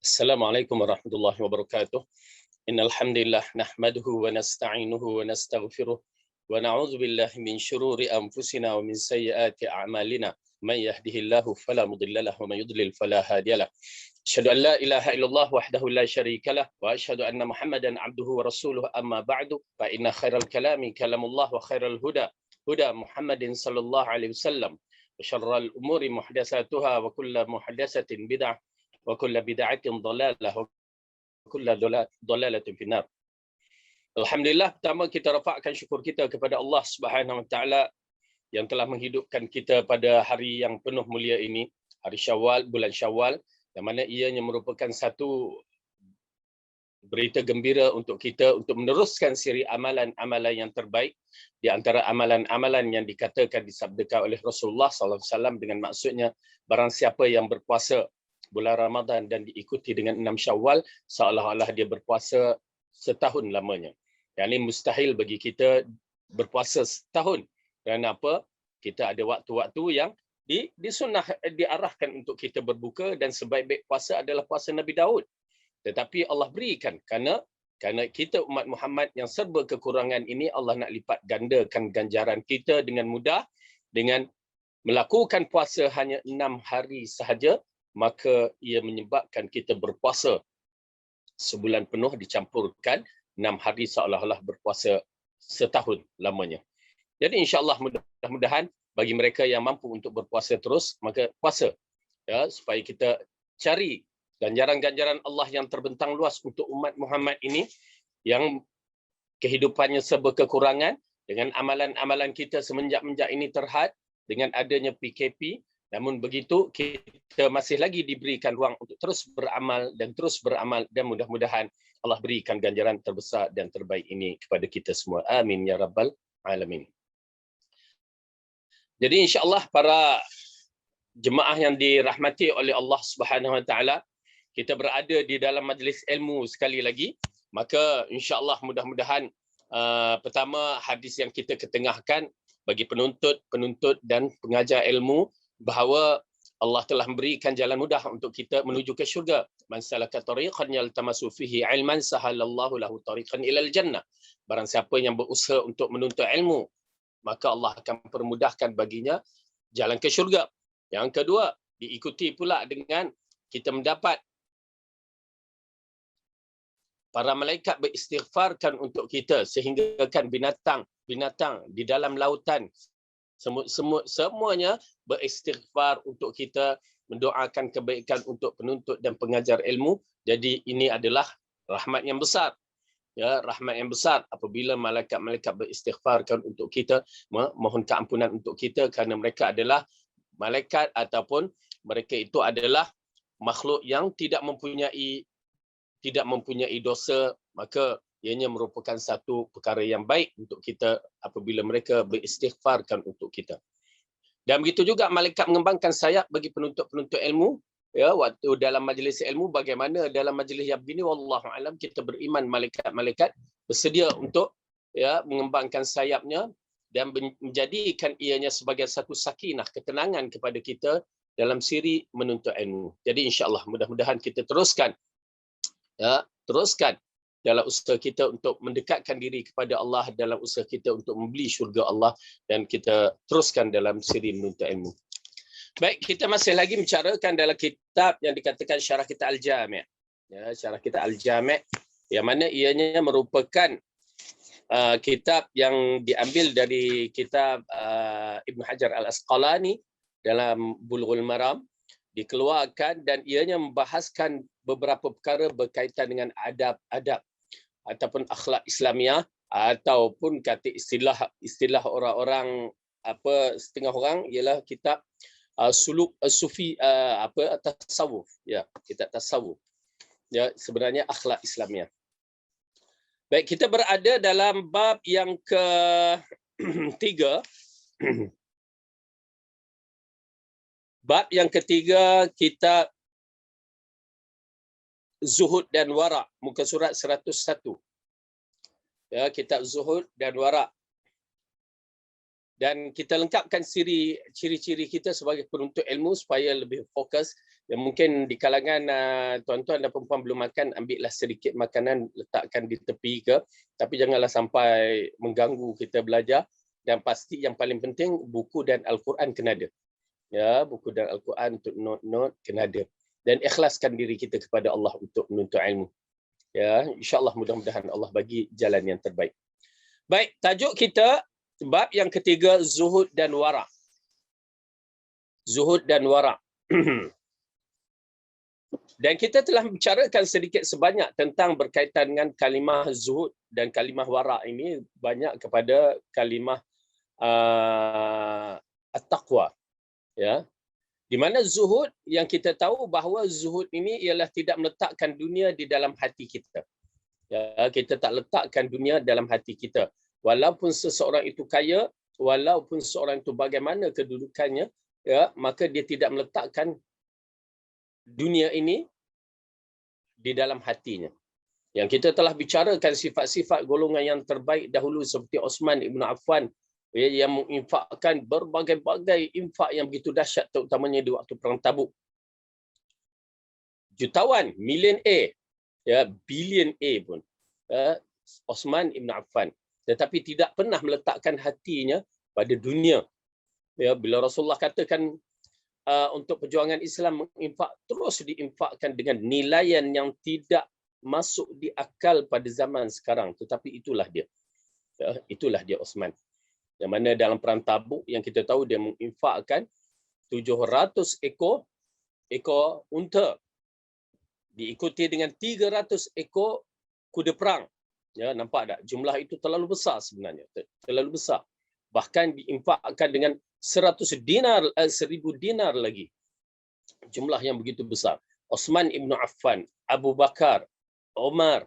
Assalamualaikum warahmatullahi wabarakatuh. Innal hamdalillah nahmaduhu wa nasta'inuhu wa nastaghfiruh wa na'udzu billahi min shururi anfusina wa min sayyiati a'malina. Man yahdihillahu fala mudilla lahu wa man yudlil fala hadiyalah. Asyhadu an la ilaha illallah wahdahu la syarikalah wa asyhadu anna Muhammadan 'abduhu wa rasuluhu amma ba'du fa inna khairal kalami kalamullah wa khairal huda huda Muhammadin sallallahu alaihi wasallam wa syarrul umuri muhdatsatuha wa kullu muhdatsatin bid'ah wa kullu bid'atin dhalalah wa kullu dhalalatin finnar. Alhamdulillah, pertama kita rafakkan syukur kita kepada Allah Subhanahu wa taala yang telah menghidupkan kita pada hari yang penuh mulia ini, hari Syawal, bulan Syawal, yang mana ianya merupakan satu berita gembira untuk kita untuk meneruskan siri amalan-amalan yang terbaik di antara amalan-amalan yang dikatakan disabdakan oleh Rasulullah sallallahu alaihi wasallam dengan maksudnya barang siapa yang berpuasa bulan Ramadan dan diikuti dengan 6 Syawal seolah-olah dia berpuasa setahun lamanya. Yang ini mustahil bagi kita berpuasa setahun. Kerana apa? Kita ada waktu-waktu yang disunnah diarahkan untuk kita berbuka dan sebaik-baik puasa adalah puasa Nabi Daud. Tetapi Allah berikan kerana kita umat Muhammad yang serba kekurangan ini, Allah nak lipat gandakan ganjaran kita dengan mudah dengan melakukan puasa hanya 6 hari sahaja, maka ia menyebabkan kita berpuasa sebulan penuh dicampurkan 6 hari seolah-olah berpuasa setahun lamanya. Jadi insya-Allah mudah-mudahan bagi mereka yang mampu untuk berpuasa terus, maka puasa ya, supaya kita cari ganjaran-ganjaran Allah yang terbentang luas untuk umat Muhammad ini yang kehidupannya serba kekurangan dengan amalan-amalan kita semenjak ini terhad dengan adanya PKP. Namun begitu kita masih lagi diberikan ruang untuk terus beramal dan mudah-mudahan Allah berikan ganjaran terbesar dan terbaik ini kepada kita semua. Amin ya rabbal alamin. Jadi insya-Allah para jemaah yang dirahmati oleh Allah Subhanahu wa taala, kita berada di dalam majlis ilmu sekali lagi. Maka insya-Allah mudah-mudahan pertama hadis yang kita ketengahkan bagi penuntut dan pengajar ilmu bahawa Allah telah memberikan jalan mudah untuk kita menuju ke syurga. Man salaka tariqan yaltamasu fihi ilman sahalallahu lahu tariqan ilal jannah. Barang siapa yang berusaha untuk menuntut ilmu, maka Allah akan permudahkan baginya jalan ke syurga. Yang kedua, diikuti pula dengan kita mendapat para malaikat beristighfarkan untuk kita sehingga kan binatang di dalam lautan semut semuanya beristighfar untuk kita, mendoakan kebaikan untuk penuntut dan pengajar ilmu. Jadi ini adalah rahmat yang besar. Ya, rahmat yang besar apabila malaikat-malaikat beristighfarkan untuk kita, mohon keampunan untuk kita kerana mereka adalah malaikat ataupun mereka itu adalah makhluk yang tidak mempunyai dosa, maka ianya merupakan satu perkara yang baik untuk kita apabila mereka beristighfarkan untuk kita. Dan begitu juga malaikat mengembangkan sayap bagi penuntut-penuntut ilmu. Ya, waktu dalam majlis ilmu, bagaimana dalam majlis yang begini, wallahu alam, kita beriman malaikat-malaikat bersedia untuk ya mengembangkan sayapnya dan menjadikan ianya sebagai satu sakinah, ketenangan kepada kita dalam siri menuntut ilmu. Jadi insya-Allah mudah-mudahan kita teruskan dalam usaha kita untuk mendekatkan diri kepada Allah, dalam usaha kita untuk membeli syurga Allah, dan kita teruskan dalam siri menuntut ilmu. Baik, kita masih lagi membicarakan dalam kitab yang dikatakan Syarah Kitab Al-Jami'. Ya, Syarah Kitab Al-Jami' yang mana ianya merupakan kitab yang diambil dari kitab Ibn Hajar Al-Asqalani dalam Bulughul Maram, dikeluarkan dan ianya membahaskan beberapa perkara berkaitan dengan adab-adab ataupun akhlak Islamiah, ataupun kata istilah orang-orang setengah orang ialah kitab suluk sufi tasawuf, ya, kitab tasawuf. Ya, sebenarnya akhlak Islamiah. Baik, kita berada dalam bab yang ketiga. Bab yang ketiga, kitab Zuhud dan Wara', muka surat 101. Ya, kitab Zuhud dan Wara'. Dan kita lengkapkan ciri-ciri kita sebagai penuntut ilmu supaya lebih fokus. Dan mungkin di kalangan tuan-tuan dan perempuan belum makan, ambillah sedikit makanan, letakkan di tepi ke. Tapi janganlah sampai mengganggu kita belajar. Dan pasti yang paling penting, buku dan Al-Quran kena ada. Ya, buku dan Al-Quran untuk note-note kena ada. Dan ikhlaskan diri kita kepada Allah untuk menuntut ilmu. Ya, insya-Allah mudah-mudahan Allah bagi jalan yang terbaik. Baik, tajuk kita bab yang ketiga, zuhud dan wara'. Zuhud dan wara'. Dan kita telah bicarakan sedikit sebanyak tentang berkaitan dengan kalimah zuhud dan kalimah wara' ini banyak kepada kalimah at-taqwa. Ya. Di mana zuhud yang kita tahu bahawa zuhud ini ialah tidak meletakkan dunia di dalam hati kita. Ya, kita tak letakkan dunia dalam hati kita. Walaupun seseorang itu kaya, walaupun seseorang itu bagaimana kedudukannya, ya, maka dia tidak meletakkan dunia ini di dalam hatinya. Yang kita telah bicarakan sifat-sifat golongan yang terbaik dahulu seperti Osman Ibn Affan, ya, yang menginfakkan berbagai-bagai infak yang begitu dahsyat, terutamanya di waktu Perang Tabuk. Jutawan, million A, ya, billion A pun, ya, Osman Ibn Affan. Tetapi tidak pernah meletakkan hatinya pada dunia. Ya, bila Rasulullah katakan untuk perjuangan Islam menginfak, terus diinfakkan dengan nilaian yang tidak masuk di akal pada zaman sekarang. Tetapi itulah dia. Ya, itulah dia Osman. Yang mana dalam Perang Tabuk yang kita tahu dia menginfakkan 700 ekor unta. Diikuti dengan 300 ekor kuda perang. Ya, nampak tak? Jumlah itu terlalu besar sebenarnya. Terlalu besar. Bahkan diinfakkan dengan 100 dinar, 1000 dinar lagi. Jumlah yang begitu besar. Osman Ibn Affan, Abu Bakar, Omar,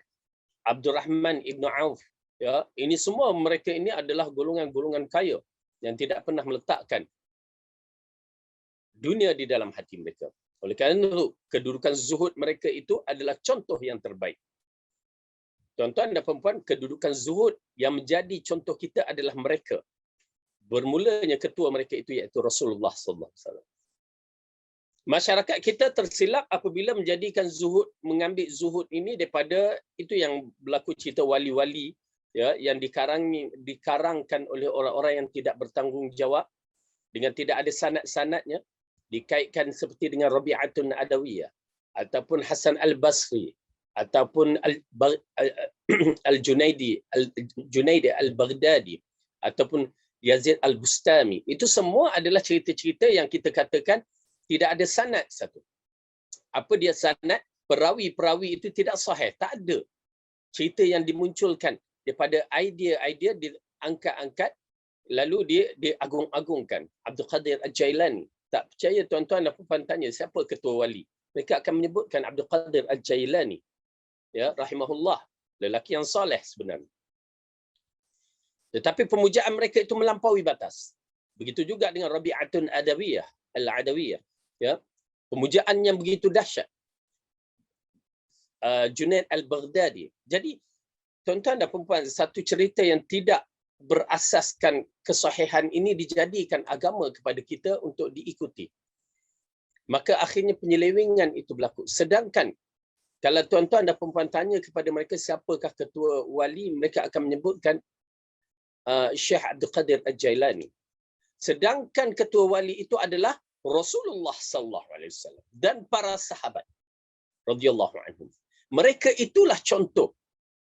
Abdurrahman Ibn Auf. Ya, ini semua mereka ini adalah golongan-golongan kaya yang tidak pernah meletakkan dunia di dalam hati mereka. Oleh kerana itu, kedudukan zuhud mereka itu adalah contoh yang terbaik. Tuan-tuan dan perempuan, kedudukan zuhud yang menjadi contoh kita adalah mereka. Bermulanya ketua mereka itu iaitu Rasulullah sallallahu alaihi wasallam. Masyarakat kita tersilap apabila menjadikan zuhud, mengambil zuhud ini daripada itu yang berlaku cerita wali-wali, ya, yang dikarangkan oleh orang-orang yang tidak bertanggungjawab dengan tidak ada sanad-sanadnya, dikaitkan seperti dengan Rabi'atun Adawiyah ataupun Hasan Al-Basri ataupun Al-Junaidi Al-Baghdadi ataupun Yazid Al-Bustami. Itu semua adalah cerita-cerita yang kita katakan tidak ada sanad satu. Apa dia sanad? Perawi-perawi itu tidak sahih, tak ada. Cerita yang dimunculkan daripada idea-idea diangkat-angkat lalu diagung-agungkan. Abdul Qadir Al-Jailani. Tak percaya tuan-tuan dan puan tanya siapa ketua wali. Mereka akan menyebutkan Abdul Qadir Al-Jailani. Ya, rahimahullah, lelaki yang soleh sebenarnya. Tetapi pemujaan mereka itu melampaui batas. Begitu juga dengan Rabi'atun Adawiyah, Al-Adawiyah. Ya, pemujaan yang begitu dahsyat. Junaid Al-Baghdadi. Jadi, tuan-tuan dan perempuan, satu cerita yang tidak berasaskan kesahihan ini dijadikan agama kepada kita untuk diikuti. Maka akhirnya penyelewengan itu berlaku. Sedangkan kalau tuan-tuan dan perempuan tanya kepada mereka siapakah ketua wali, mereka akan menyebutkan Syekh Abdul Qadir Al-Jailani. Sedangkan ketua wali itu adalah Rasulullah sallallahu alaihi wasallam dan para sahabat radhiyallahu anhum. Mereka itulah contoh.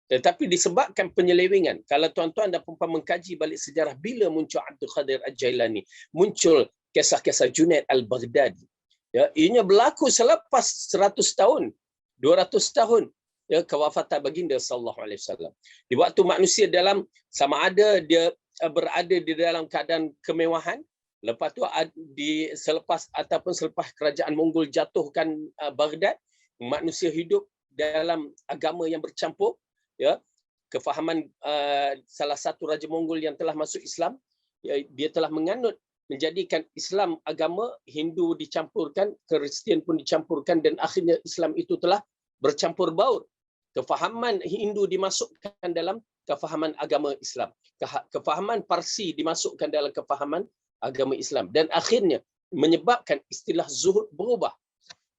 Tetapi disebabkan penyelewengan. Kalau tuan-tuan dan perempuan mengkaji balik sejarah bila muncul Abdul Qadir Al-Jailani, muncul kisah-kisah Junaid Al-Baghdadi. Ya, ianya berlaku selepas 100 tahun, 200 tahun, ya, kewafatan baginda sallallahu alaihi wasallam. Di waktu manusia dalam sama ada dia berada di dalam keadaan kemewahan, lepas tu selepas kerajaan Mongol jatuhkan Baghdad, manusia hidup dalam agama yang bercampur, ya. Kefahaman salah satu raja Mongol yang telah masuk Islam, ya, dia telah menganut menjadikan Islam agama Hindu dicampurkan, Kristian pun dicampurkan dan akhirnya Islam itu telah bercampur baur Kefahaman Hindu dimasukkan dalam kefahaman agama Islam. Kefahaman Parsi dimasukkan dalam kefahaman agama Islam. Dan akhirnya menyebabkan istilah zuhud berubah.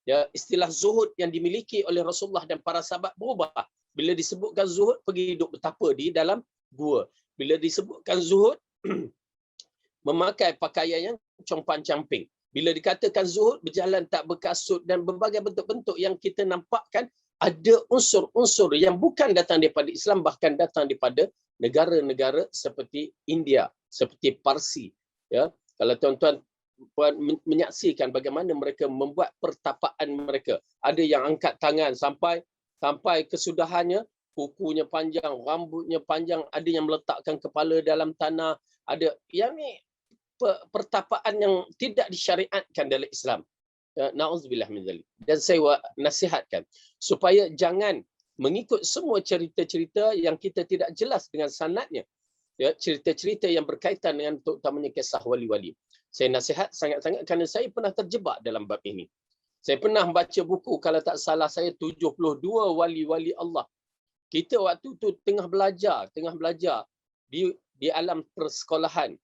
Ya, istilah zuhud yang dimiliki oleh Rasulullah dan para sahabat berubah. Bila disebutkan zuhud, pergi duduk betapa di dalam gua. Bila disebutkan zuhud, memakai pakaian yang compang-camping. Bila dikatakan zuhud, berjalan tak berkasut dan berbagai bentuk-bentuk yang kita nampakkan ada unsur-unsur yang bukan datang daripada Islam, bahkan datang daripada negara-negara seperti India, seperti Parsi. Ya, kalau tuan-tuan menyaksikan bagaimana mereka membuat pertapaan mereka, ada yang angkat tangan sampai kesudahannya, kukunya panjang, rambutnya panjang, ada yang meletakkan kepala dalam tanah, ada yang ni pertapaan yang tidak disyariatkan dalam Islam. Ya, na'udzubillah min zalik. Dan saya nasihatkan supaya jangan mengikut semua cerita-cerita yang kita tidak jelas dengan sanadnya. Ya, cerita-cerita yang berkaitan dengan terutamanya kisah wali-wali. Saya nasihat sangat-sangat kerana saya pernah terjebak dalam bab ini. Saya pernah baca buku, kalau tak salah saya, 72 wali-wali Allah. Kita waktu tu tengah belajar di alam persekolahan,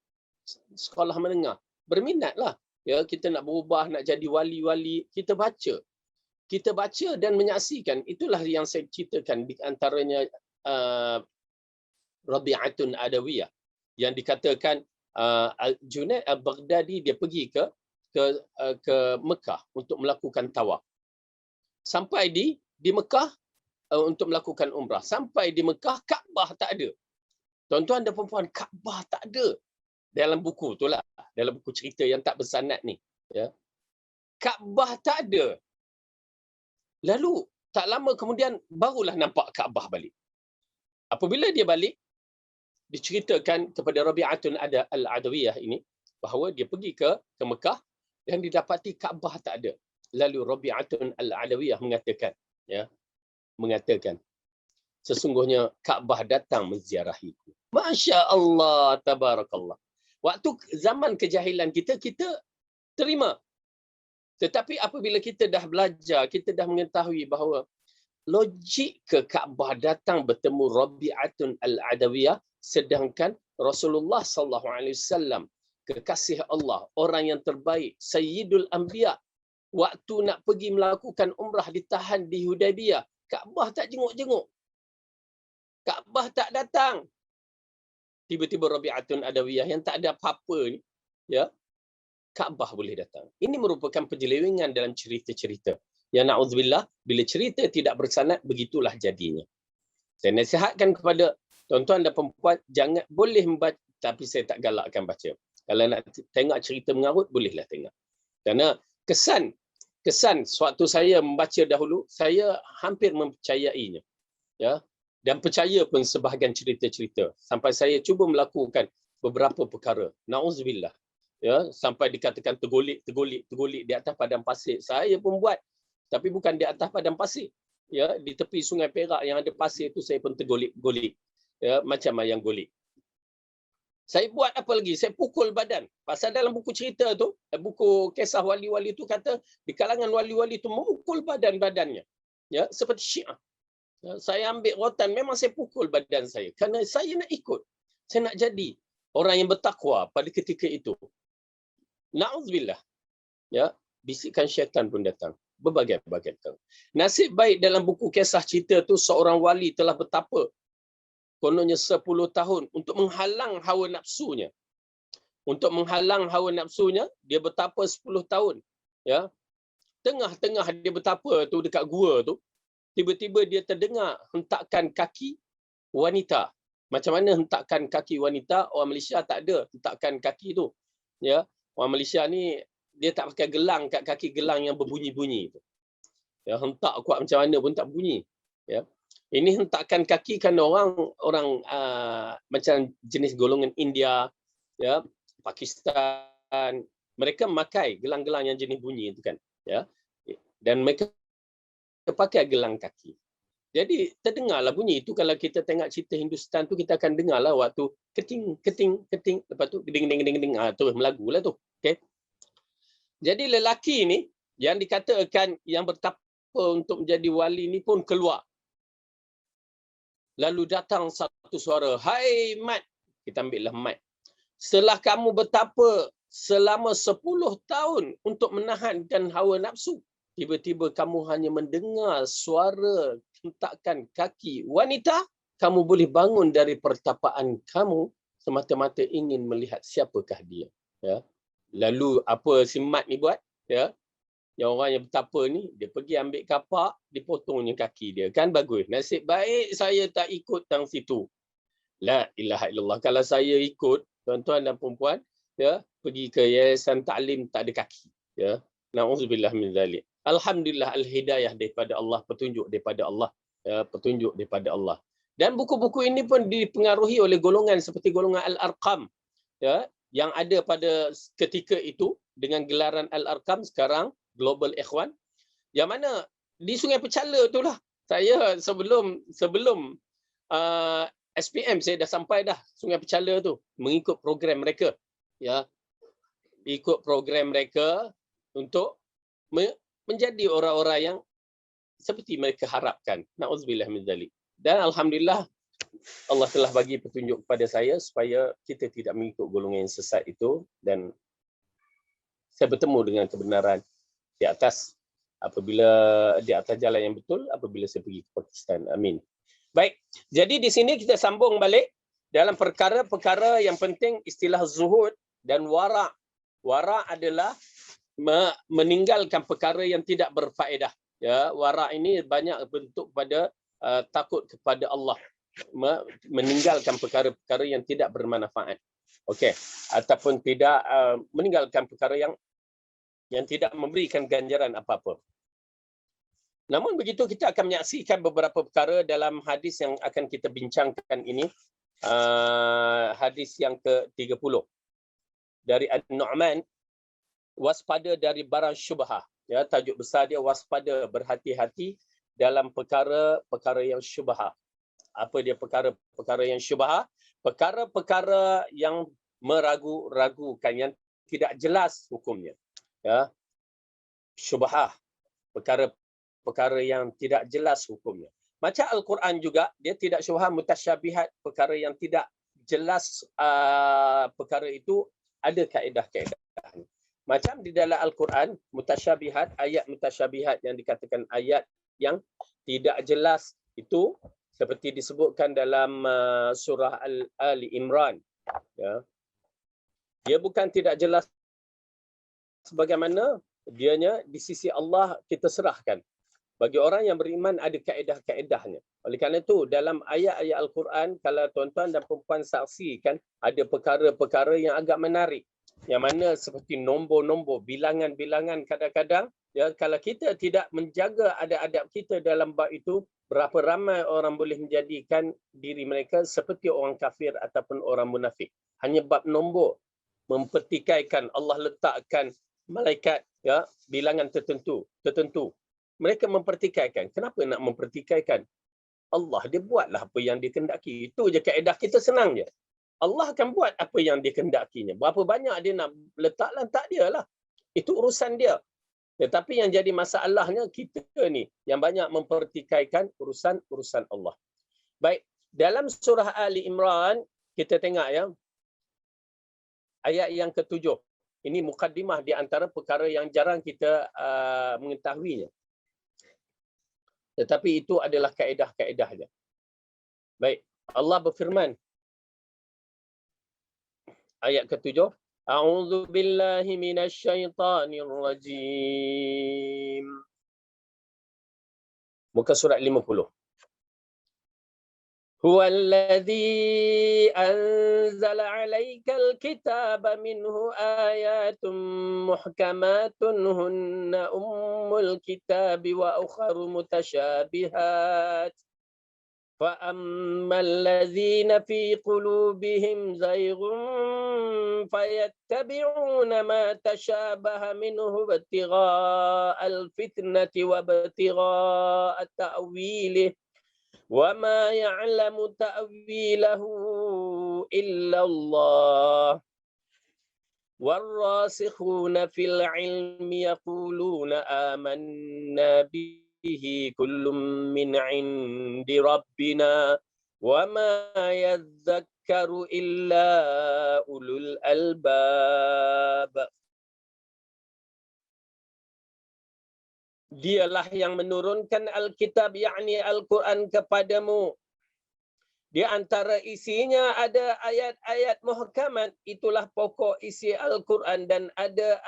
sekolah menengah. Berminatlah. Ya, kita nak berubah, nak jadi wali-wali, kita baca dan menyaksikan. Itulah yang saya ceritakan di antaranya Rabi'atun Adawiyah yang dikatakan Junaid al-Baghdadi dia pergi ke Mekah untuk melakukan tawaf. Sampai di Mekah untuk melakukan umrah. Sampai di Mekah, Kaabah tak ada. Tuan-tuan dan puan-puan, Kaabah tak ada. Dalam buku tu lah, dalam buku cerita yang tak bersanad ni, ya. Kaabah tak ada. Lalu tak lama kemudian barulah nampak Kaabah balik. Apabila dia balik, diceritakan kepada Rabi'atun al-Adawiyah ini bahawa dia pergi ke Mekah dan didapati Kaabah tak ada. Lalu Rabi'atun al-Adawiyah mengatakan, sesungguhnya Kaabah datang menziarahiku. Masya Allah, tabarakallah. Waktu zaman kejahilan kita terima. Tetapi apabila kita dah belajar, kita dah mengetahui bahawa logik ke Kaabah datang bertemu Rabi'atun al-Adawiyah, sedangkan Rasulullah sallallahu alaihi wasallam, kekasih Allah, orang yang terbaik, Sayyidul Anbiya, waktu nak pergi melakukan umrah ditahan di Hudaibiyah, Kaabah tak jenguk-jenguk. Kaabah tak datang. Tiba-tiba Rabi'atun Adawiyah yang tak ada apa-apa ni, ya, Kaabah boleh datang. Ini merupakan penyelewengan dalam cerita-cerita. Ya, na'udzubillah, bila cerita tidak bersanad, begitulah jadinya. Saya nasihatkan kepada tuan-tuan dan perempuan, jangan, boleh membaca, tapi saya tak galakkan baca. Kalau nak tengok cerita mengarut, bolehlah tengok. Kerana kesan sewaktu saya membaca dahulu, saya hampir mempercayainya. Ya, dan percaya pun sebahagian cerita-cerita. Sampai saya cuba melakukan beberapa perkara. Na'udzubillah. Ya, sampai dikatakan tergolik di atas padang pasir. Saya pun buat. Tapi bukan di atas padang pasir. Ya, di tepi Sungai Perak yang ada pasir itu saya pun tergolik. Ya, macam ayam golik. Saya buat apa lagi? Saya pukul badan. Pasal dalam buku cerita tu, buku kisah wali-wali tu kata, di kalangan wali-wali tu memukul badan-badannya. Ya, seperti Syiah. Ya, saya ambil rotan, memang saya pukul badan saya. Kerana saya nak ikut. Saya nak jadi orang yang bertakwa pada ketika itu. Na'udzubillah. Ya, bisikan syaitan pun datang. Berbagai-bagai perkara. Nasib baik dalam buku kisah cerita tu, seorang wali telah bertapa kononnya 10 tahun untuk menghalang hawa nafsunya. Untuk menghalang hawa nafsunya, dia bertapa 10 tahun. Ya. Tengah-tengah dia bertapa tu dekat gua tu, tiba-tiba dia terdengar hentakan kaki wanita. Macam mana hentakan kaki wanita? Orang Malaysia tak ada hentakan kaki tu. Ya, orang Malaysia ni dia tak pakai gelang kat kaki, gelang yang berbunyi-bunyi tu. Ya, hentak kuat macam mana pun tak bunyi. Ya. Ini hentakan kaki kan orang macam jenis golongan India, ya, Pakistan, mereka memakai gelang-gelang yang jenis bunyi itu kan, ya. Dan mereka pakai gelang kaki. Jadi terdengarlah bunyi itu. Kalau kita tengok cerita Hindustan tu, kita akan dengarlah waktu keting keting keting, lepas tu ding ding ding ding, terus melagulah tu. Okey. Jadi lelaki ni yang dikatakan yang bertapa untuk menjadi wali ni pun keluar. Lalu datang satu suara, "Hai Mat." Kita ambillah Mat. "Setelah kamu bertapa selama 10 tahun untuk menahankan hawa nafsu, tiba-tiba kamu hanya mendengar suara hentakan kaki wanita, kamu boleh bangun dari pertapaan kamu semata-mata ingin melihat siapakah dia." Ya. Lalu apa si Mat ni buat? Ya. Yang orang yang bertapa ni, dia pergi ambil kapak, dipotongnya kaki dia. Kan bagus. Nasib baik saya tak ikut tang situ. La ilaha illallah. Kalau saya ikut, tuan-tuan dan perempuan, ya, pergi ke yayasan taklim tak ada kaki. Ya. Na'udzubillah min zalik. Alhamdulillah al-hidayah daripada Allah, petunjuk daripada Allah. Ya, petunjuk daripada Allah. Dan buku-buku ini pun dipengaruhi oleh golongan seperti golongan Al-Arqam. Ya, yang ada pada ketika itu dengan gelaran Al-Arqam, sekarang Global Ikhwan, yang mana di Sungai Pecala itulah saya sebelum SPM saya dah sampai dah Sungai Pecala tu mengikut program mereka, ya, ikut program mereka untuk menjadi orang-orang yang seperti mereka harapkan. Na'udzubillah min zalik. Dan alhamdulillah Allah telah bagi petunjuk kepada saya supaya kita tidak mengikut golongan yang sesat itu, dan saya bertemu dengan kebenaran di atas jalan yang betul apabila saya pergi ke Pakistan. Amin. Baik. Jadi di sini kita sambung balik dalam perkara-perkara yang penting, istilah zuhud dan wara'. Wara' adalah meninggalkan perkara yang tidak berfaedah. Ya, wara' ini banyak bentuk pada takut kepada Allah. Meninggalkan perkara-perkara yang tidak bermanfaat. Okey, ataupun tidak meninggalkan perkara yang tidak memberikan ganjaran apa-apa. Namun begitu, kita akan menyaksikan beberapa perkara dalam hadis yang akan kita bincangkan ini. Hadis yang ke-30 dari An-Nu'man, waspada dari barang syubhah. Ya, tajuk besar dia waspada, berhati-hati dalam perkara-perkara yang syubhah. Apa dia perkara-perkara yang syubhah? Perkara-perkara yang meragu-ragukan, yang tidak jelas hukumnya. Ya, syubhah, perkara yang tidak jelas hukumnya. Macam Al-Quran juga, dia tidak syubhah, mutasyabihat, perkara yang tidak jelas perkara itu ada kaedah-kaedahnya. Macam di dalam Al-Quran, mutasyabihat, ayat mutasyabihat yang dikatakan ayat yang tidak jelas itu seperti disebutkan dalam surah Ali Imran. Ya. Dia bukan tidak jelas sebagaimana dianya di sisi Allah kita serahkan. Bagi orang yang beriman ada kaedah-kaedahnya. Oleh kerana itu dalam ayat-ayat Al-Quran, kalau tuan-tuan dan perempuan saksikan, ada perkara-perkara yang agak menarik. Yang mana seperti nombor-nombor, bilangan-bilangan kadang-kadang, ya, kalau kita tidak menjaga adab-adab kita dalam bab itu, berapa ramai orang boleh menjadikan diri mereka seperti orang kafir ataupun orang munafik. Hanya bab nombor, mempertikaikan, Allah letakkan malaikat, ya, bilangan tertentu. Mereka mempertikaikan. Kenapa nak mempertikaikan? Allah dia buatlah apa yang dia kehendaki. Itu je kaedah kita, senang je. Allah akan buat apa yang dia kehendakinya. Berapa banyak dia nak letak dia lah. Itu urusan dia. Tetapi yang jadi masalahnya kita ni yang banyak mempertikaikan urusan Allah. Baik, dalam surah Ali Imran kita tengok, ya, ayat yang ke-7. Ini mukaddimah di antara perkara yang jarang kita mengetahuinya. Tetapi itu adalah kaedah-kaedahnya. Baik, Allah berfirman ayat ke-7, A'udzu billahi minasyaitonir rajim. Muka surat 50. Huwallazi anzala 'alaikal kitaba minhu ayatun muhkamatun hunna ummul kitabi wa ukharu mutasyabihat. فَأَمَّا الَّذِينَ فِي قُلُوبِهِمْ زَيْغٌ فَيَتَّبِعُونَ مَا تَشَابَهَ مِنْهُ ابْتِغَاءَ الْفِتْنَةِ وَابْتِغَاءَ تَأْوِيلِهِ وَمَا يَعْلَمُ تَأْوِيلَهُ إِلَّا اللَّهُ وَالرَّاسِخُونَ فِي الْعِلْمِ يَقُولُونَ آمَنَّا بِهِ كُلٌّ مِّنْ عِندِ رَبِّنَا Wa ma yadhakkaru illa ulul albab. Dialah yang menurunkan Alkitab, yakni Al-Quran kepadamu. Di antara isinya ada ayat-ayat muhkamat, itulah pokok isi Al-Quran, dan ada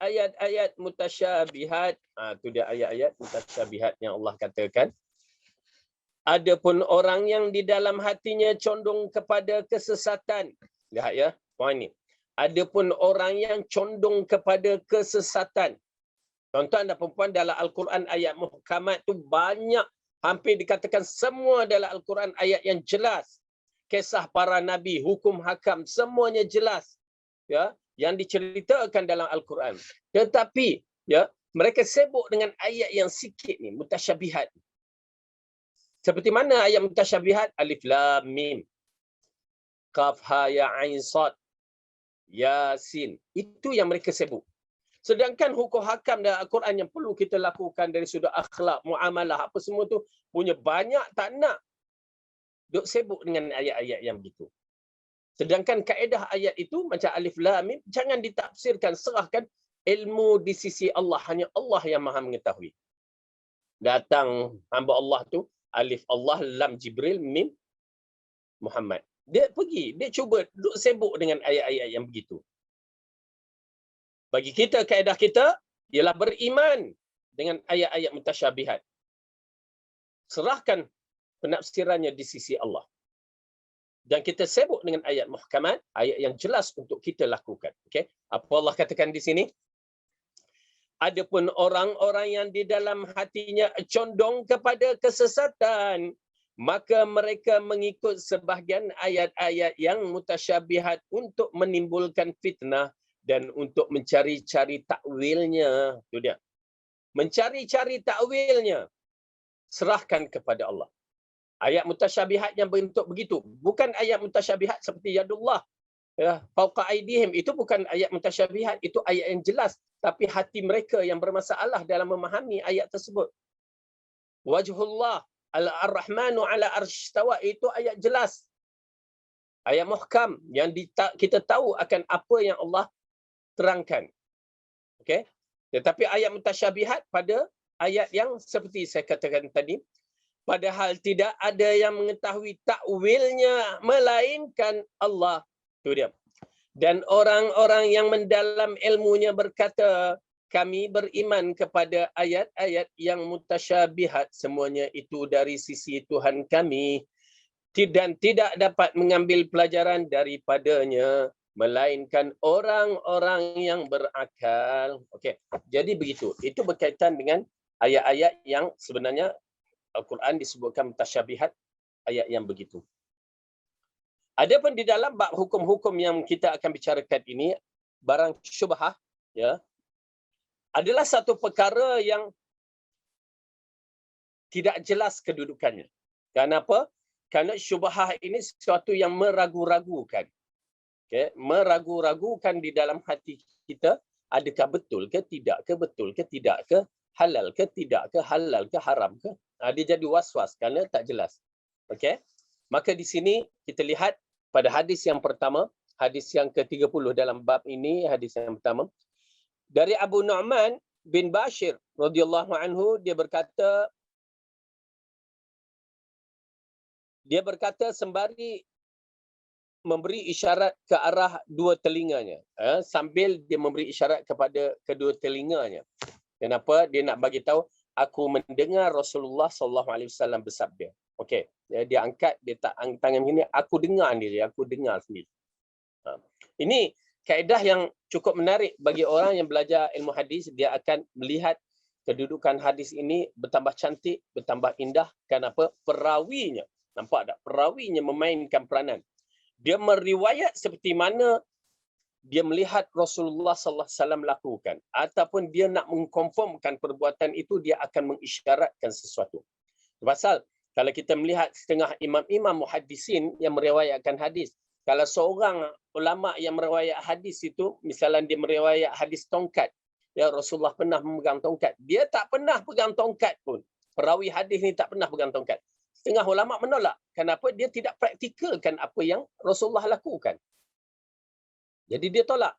ayat-ayat mutasyabihat. Itu dia ayat-ayat mutasyabihat yang Allah katakan. Adapun orang yang di dalam hatinya condong kepada kesesatan. Lihat ya, poin ni. Adapun orang yang condong kepada kesesatan. Tuan-tuan dan puan-puan, dalam Al-Quran ayat muhkamat tu banyak, hampir dikatakan semua dalam Al-Quran ayat yang jelas. Kisah para nabi, hukum hakam, semuanya jelas. Ya, yang diceritakan dalam Al-Quran. Tetapi ya, mereka sibuk dengan ayat yang sikit ni, mutasyabihat. Seperti mana ayat mutasyabihat? Alif lam mim, qaf ha ya ain sad, yasin. Itu yang mereka sibuk. Sedangkan hukum hakam dalam Al-Quran yang perlu kita lakukan dari sudut akhlak, muamalah, apa semua tu punya banyak, tak nak duk sibuk dengan ayat-ayat yang begitu. Sedangkan kaedah ayat itu macam alif lam mim, jangan ditafsirkan, serahkan ilmu di sisi Allah, hanya Allah yang Maha mengetahui. Datang hamba Allah tu, alif Allah, lam Jibril, mim Muhammad. Dia pergi, dia cuba duk sibuk dengan ayat-ayat yang begitu. Bagi kita, kaedah kita ialah beriman dengan ayat-ayat mutasyabihat. Serahkan penafsirannya di sisi Allah. Dan kita sibuk dengan ayat muhkamat, ayat yang jelas untuk kita lakukan. Okey, apa Allah katakan di sini? Adapun orang-orang yang di dalam hatinya condong kepada kesesatan, maka mereka mengikut sebahagian ayat-ayat yang mutasyabihat untuk menimbulkan fitnah dan untuk mencari-cari takwilnya. Itu dia. Mencari-cari takwilnya. Serahkan kepada Allah. Ayat mutasyabihat yang bentuk begitu. Bukan ayat mutasyabihat seperti yadullah, ya, fauqa aidihim. Itu bukan ayat mutasyabihat. Itu ayat yang jelas. Tapi hati mereka yang bermasalah dalam memahami ayat tersebut. Wajhullah al-Rahmanu ala arsyistawa. Itu ayat jelas. Ayat muhkam yang kita tahu akan apa yang Allah terangkan. Okey. Tetapi ayat mutasyabihat pada ayat yang seperti saya katakan tadi, padahal tidak ada yang mengetahui takwilnya melainkan Allah. Itu dia. Dan orang-orang yang mendalam ilmunya berkata, kami beriman kepada ayat-ayat yang mutasyabihat, semuanya itu dari sisi Tuhan kami, dan tidak dapat mengambil pelajaran daripadanya melainkan orang-orang yang berakal. Okey. Jadi begitu. Itu berkaitan dengan ayat-ayat yang sebenarnya Al-Quran disebutkan mutasyabihat, ayat yang begitu. Adapun di dalam bab hukum-hukum yang kita akan bicarakan ini, barang syubhah, ya, adalah satu perkara yang tidak jelas kedudukannya. Kenapa? Kerana syubhah ini sesuatu yang meragu-ragukan. Okay? Meragu-ragukan di dalam hati kita, adakah betul ke tidak ke, betul ke tidak ke, halal ke tidak ke, halal ke haram ke. Dia jadi was-was kerana tak jelas. Okey. Maka di sini kita lihat pada hadis yang pertama, hadis yang ke-30 dalam bab ini, hadis yang pertama. Dari Abu Nu'man bin Bashir radhiyallahu anhu, dia berkata sembari memberi isyarat ke arah dua telinganya, sambil dia memberi isyarat kepada kedua telinganya. Kenapa? Dia nak bagi tahu, aku mendengar Rasulullah SAW bersabda. Okey, dia angkat, dia tak angkat tangan begini, aku dengar sendiri, aku dengar sendiri. Ini kaedah yang cukup menarik bagi orang yang belajar ilmu hadis. Dia akan melihat kedudukan hadis ini bertambah cantik, bertambah indah. Kenapa? Perawinya, nampak tak? Perawinya memainkan peranan. Dia meriwayat seperti mana dia melihat Rasulullah SAW lakukan, ataupun dia nak mengkonfirmkan perbuatan itu, dia akan mengisyaratkan sesuatu. Pasal kalau kita melihat setengah imam-imam muhaddisin yang meriwayatkan hadis, kalau seorang ulama yang meriwayat hadis itu, misalnya dia meriwayat hadis tongkat, ya, Rasulullah pernah memegang tongkat, dia tak pernah pegang tongkat pun. Perawi hadis ni tak pernah pegang tongkat. setengah ulama menolak. Kenapa? Dia tidak praktikalkan apa yang Rasulullah lakukan. Jadi dia tolak.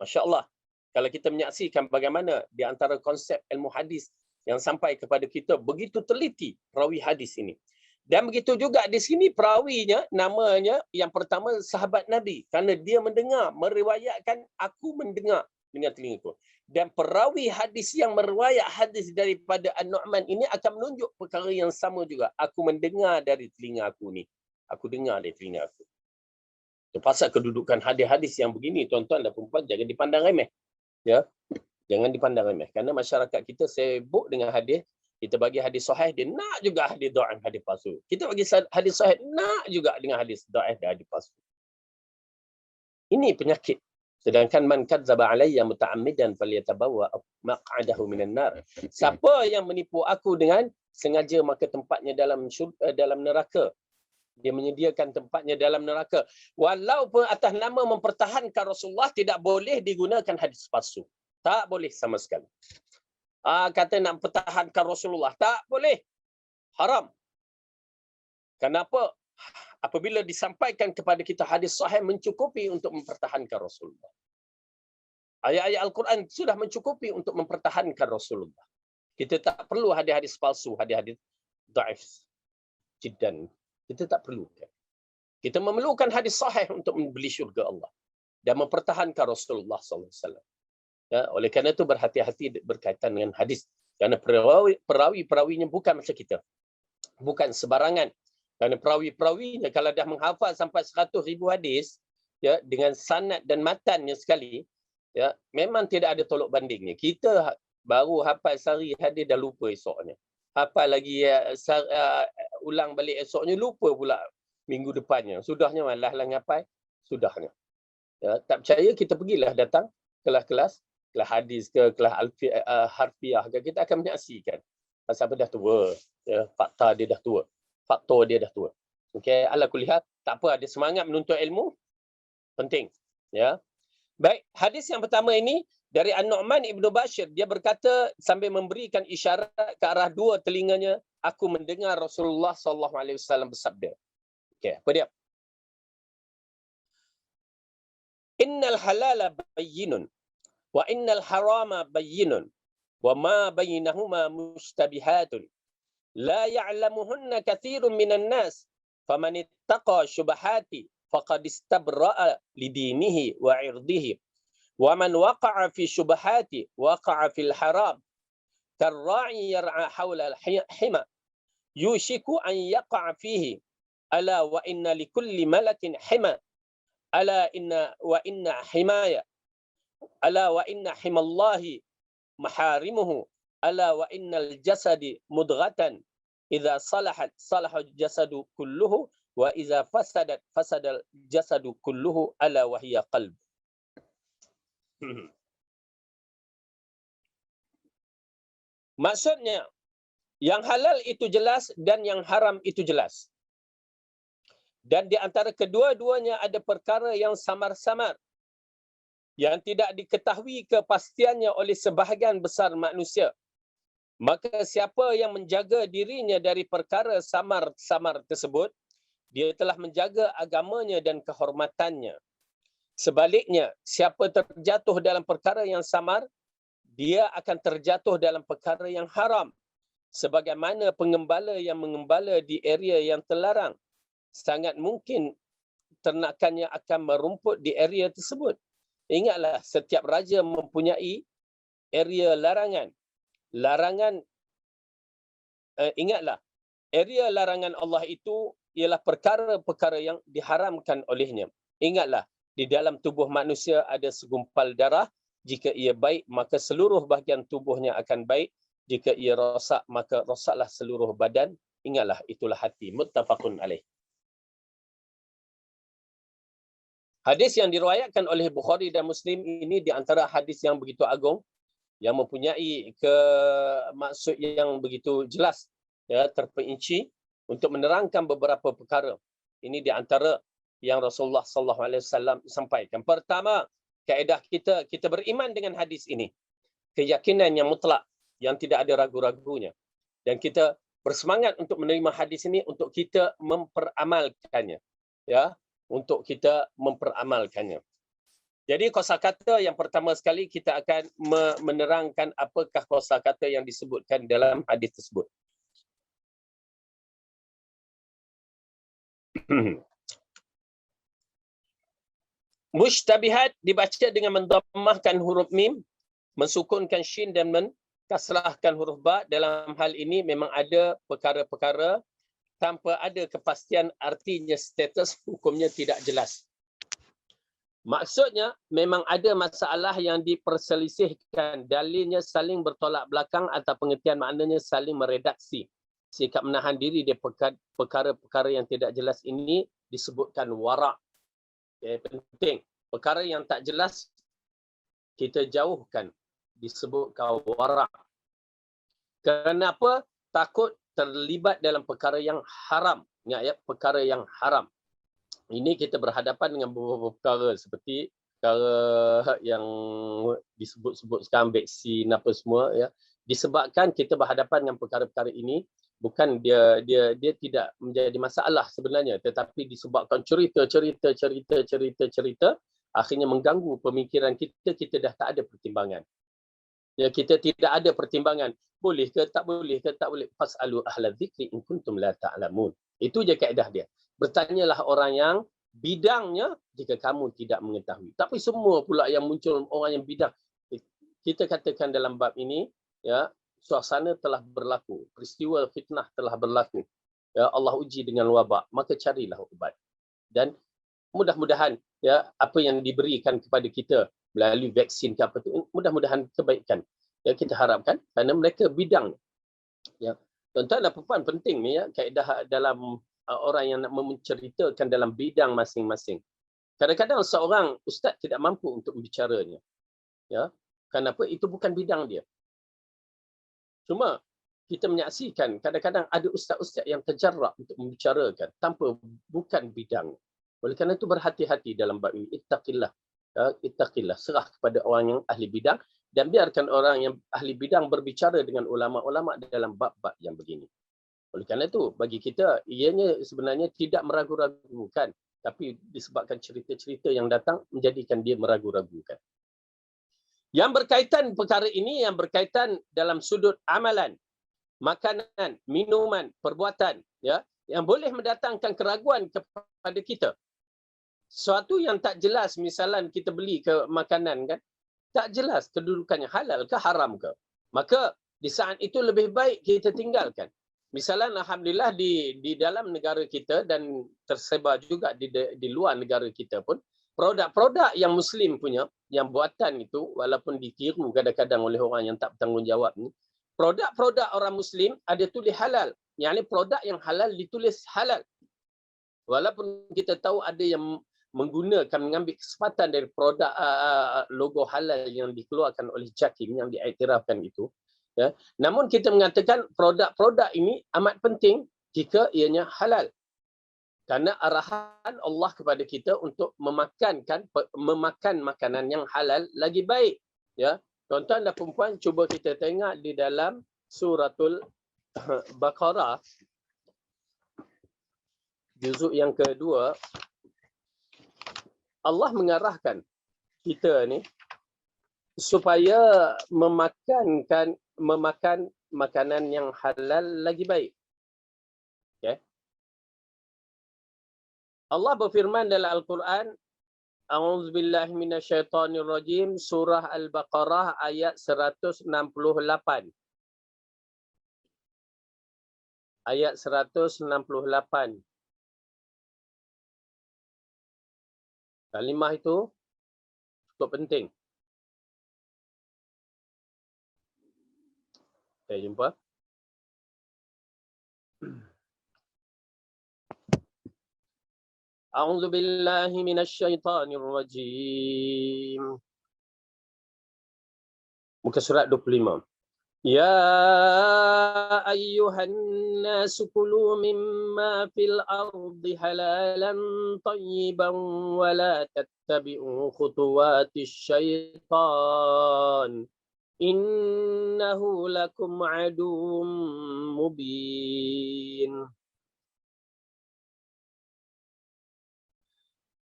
Masya Allah. Kalau kita menyaksikan bagaimana di antara konsep ilmu hadis yang sampai kepada kita begitu teliti perawi hadis ini. Dan begitu juga di sini perawinya, namanya yang pertama sahabat Nabi. Kerana dia mendengar, meriwayatkan, aku mendengar dengan telingaku. Dan perawi hadis yang meriwayat hadis daripada An-Nu'man ini akan menunjuk perkara yang sama juga. Aku mendengar dari telinga aku ni. Aku dengar dari telinga aku. Itu pasal kedudukan hadis-hadis yang begini, tuan-tuan dan puan-puan, jangan dipandang remeh. Ya, jangan dipandang remeh. Kerana masyarakat kita sibuk dengan hadis. Kita bagi hadis sahih, dia nak juga hadis dhaif, hadis palsu. Kita bagi hadis sahih, nak juga dengan hadis dhaif dan hadis palsu. Ini penyakit. Sedangkan man kadzdzaba alayya muta'ammidan falyatabawwa maq'adahu minan nar. Siapa yang menipu aku dengan sengaja, maka tempatnya dalam neraka. Dia menyediakan tempatnya dalam neraka. Walaupun atas nama mempertahankan Rasulullah, tidak boleh digunakan hadis palsu. Tak boleh sama sekali. Kata nak pertahankan Rasulullah, tak boleh. Haram. Kenapa? Apabila disampaikan kepada kita hadis sahih mencukupi untuk mempertahankan Rasulullah. Ayat-ayat Al-Quran sudah mencukupi untuk mempertahankan Rasulullah. Kita tak perlu hadis-hadis palsu, hadis-hadis dhaif. Jiddan. Kita tak perlukan. Kita memerlukan hadis sahih untuk membeli syurga Allah dan mempertahankan Rasulullah SAW. Ya, oleh kerana itu berhati-hati berkaitan dengan hadis. Kerana perawi-perawinya bukan macam kita. Bukan sebarangan. Kerana perawi-perawinya kalau dah menghafal sampai 100,000 hadis, ya, dengan sanad dan matannya sekali, ya, memang tidak ada tolok bandingnya. Kita baru hafal sehari hadis dah lupa esoknya. Hafal lagi ulang balik esoknya, lupa pula minggu depannya. Sudahnya malah ngafal, sudahnya. Ya, tak percaya, kita pergilah datang kelas-kelas hadis ke kelas harfiah ke, kita akan menyaksikan. Pasal apa dah tua, ya, fakta dia dah tua. Faktor dia dah tua. Okey, ala kulihat, tak apa, ada semangat menuntut ilmu, penting. Ya. Baik, hadis yang pertama ini dari An-Nu'man Ibn Bashir, dia berkata sambil memberikan isyarat ke arah dua telinganya, aku mendengar Rasulullah SAW bersabda. Okey, apa dia? Innal halala bayyinun wa innal harama bayyinun wa ma bainahuma mushtabihatun la ya'lamuhunna katsirun minan nas faman ittaqa syubahati faqad istabra'a lidinihi wa 'irdihi wa man waqa'a fi syubahati waqa'a fil haram karra'i yar'a hawla al-hima yushiku an yaqa'a fihi ala wa inna likulli malakin hima ala inna wa inna himaya ala wa inna himallahi maharimuhu ala wa innal jasadi mudghatan idza salahat salaha jasadu kulluhu wa idza fasadat fasadal jasadu kulluhu ala wa hiya qalb. Maksudnya, yang halal itu jelas dan yang haram itu jelas. Dan di antara kedua-duanya ada perkara yang samar-samar, yang tidak diketahui kepastiannya oleh sebahagian besar manusia. Maka siapa yang menjaga dirinya dari perkara samar-samar tersebut, dia telah menjaga agamanya dan kehormatannya. Sebaliknya, siapa terjatuh dalam perkara yang samar, dia akan terjatuh dalam perkara yang haram. Sebagaimana pengembala yang mengembala di area yang terlarang, sangat mungkin ternakannya akan merumput di area tersebut. Ingatlah, setiap raja mempunyai area larangan. Ingatlah, area larangan Allah itu ialah perkara-perkara yang diharamkan olehnya. Ingatlah, di dalam tubuh manusia ada segumpal darah. Jika ia baik, maka seluruh bahagian tubuhnya akan baik. Jika ia rosak, maka rosaklah seluruh badan. Ingatlah, itulah hati. Muttafaqun alaih. Hadis yang diriwayatkan oleh Bukhari dan Muslim ini di antara hadis yang begitu agung, yang mempunyai maksud yang begitu jelas, ya, terperinci untuk menerangkan beberapa perkara. Ini di antara yang Rasulullah SAW sampaikan. Pertama, kaedah kita beriman dengan hadis ini. Keyakinan yang mutlak, yang tidak ada ragu-ragunya. Dan kita bersemangat untuk menerima hadis ini untuk kita memperamalkannya, ya, untuk kita memperamalkannya. Jadi kosakata yang pertama sekali kita akan menerangkan apakah kosakata yang disebutkan dalam hadis tersebut. Mushtabihat dibaca dengan mendammahkan huruf mim, mensukunkan shin dan mengkasrahkan huruf ba. Dalam hal ini memang ada perkara-perkara tanpa ada kepastian artinya, status hukumnya tidak jelas. Maksudnya memang ada masalah yang diperselisihkan, dalilnya saling bertolak belakang atau pengertian maknanya saling meredaksi. Sikap menahan diri dari perkara-perkara yang tidak jelas ini disebutkan wara'. Okay, penting. Perkara yang tak jelas kita jauhkan, disebutkan wara'. Kenapa? Takut terlibat dalam perkara yang haram. Ingat ya, perkara yang haram. Ini kita berhadapan dengan beberapa perkara seperti perkara yang disebut-sebut sekarang vaksin apa semua, ya. Disebabkan kita berhadapan dengan perkara-perkara ini, bukan dia tidak menjadi masalah sebenarnya, tetapi disebabkan cerita akhirnya mengganggu pemikiran kita. Kita dah tak ada pertimbangan. Ya, kita tidak ada pertimbangan. Boleh ke tak boleh ke tak boleh. Fas'alu ahla dzikri in kuntum la ta'lamun. Itu je kaedah dia. Bertanyalah orang yang bidangnya jika kamu tidak mengetahui. Tapi semua pula yang muncul orang yang bidang. Kita katakan dalam bab ini, ya, suasana telah berlaku, peristiwa fitnah telah berlaku. Ya, Allah uji dengan wabak, maka carilah ubat. Dan mudah-mudahan, ya, apa yang diberikan kepada kita melalui vaksin ke apa tu, mudah-mudahan kebaikan. Ya, kita harapkan kerana mereka bidang. Ya. Tuan-tuan dan puan penting ni, ya, kaedah dalam orang yang nak menceritakan dalam bidang masing-masing. Kadang-kadang seorang ustaz tidak mampu untuk berbicaranya. Ya. Kenapa? Itu bukan bidang dia. Cuma kita menyaksikan kadang-kadang ada ustaz-ustaz yang terjarak untuk membicarakan tanpa bukan bidang. Oleh kerana itu berhati-hati dalam bab ini. Ittaqillah. Ittaqillah. Serah kepada orang yang ahli bidang dan biarkan orang yang ahli bidang berbicara dengan ulama-ulama dalam bab-bab yang begini. Oleh kerana itu bagi kita ianya sebenarnya tidak meragu-ragukan, tapi disebabkan cerita-cerita yang datang menjadikan dia meragu-ragukan. Yang berkaitan perkara ini yang berkaitan dalam sudut amalan, makanan, minuman, perbuatan, ya, yang boleh mendatangkan keraguan kepada kita. Suatu yang tak jelas, misalan kita beli ke makanan kan, tak jelas kedudukannya halal ke haram ke. Maka di saat itu lebih baik kita tinggalkan. Misalan alhamdulillah di dalam negara kita dan tersebar juga di luar negara kita pun, produk-produk yang Muslim punya, yang buatan itu, walaupun ditiru kadang-kadang oleh orang yang tak bertanggungjawab ni, produk-produk orang Muslim ada tulis halal. Yang ni produk yang halal ditulis halal. Walaupun kita tahu ada yang mengambil kesempatan dari produk logo halal yang dikeluarkan oleh JAKIM yang diiktirafkan itu. Ya. Namun kita mengatakan produk-produk ini amat penting jika ianya halal. Karena arahan Allah kepada kita untuk memakan makanan yang halal lagi baik. Ya, tuan-tuan dan puan-puan, cuba kita tengok di dalam suratul Baqarah, juzuk yang kedua, Allah mengarahkan kita ni supaya memakan makanan yang halal lagi baik. Okay. Allah berfirman dalam Al-Quran, A'udzubillahi minasyaitonirrajim, surah Al-Baqarah ayat 168. Ayat 168. Kalimah itu cukup penting. Kita jumpa. A'udzu billahi minasyaitonir rajim. Muka surat 25. Ya ayyuhan nasu kulu mimma fil ardi halalan tayyiban wa la tattabi'u khutuwatis syaitan innahu lakum aduwwum mubin.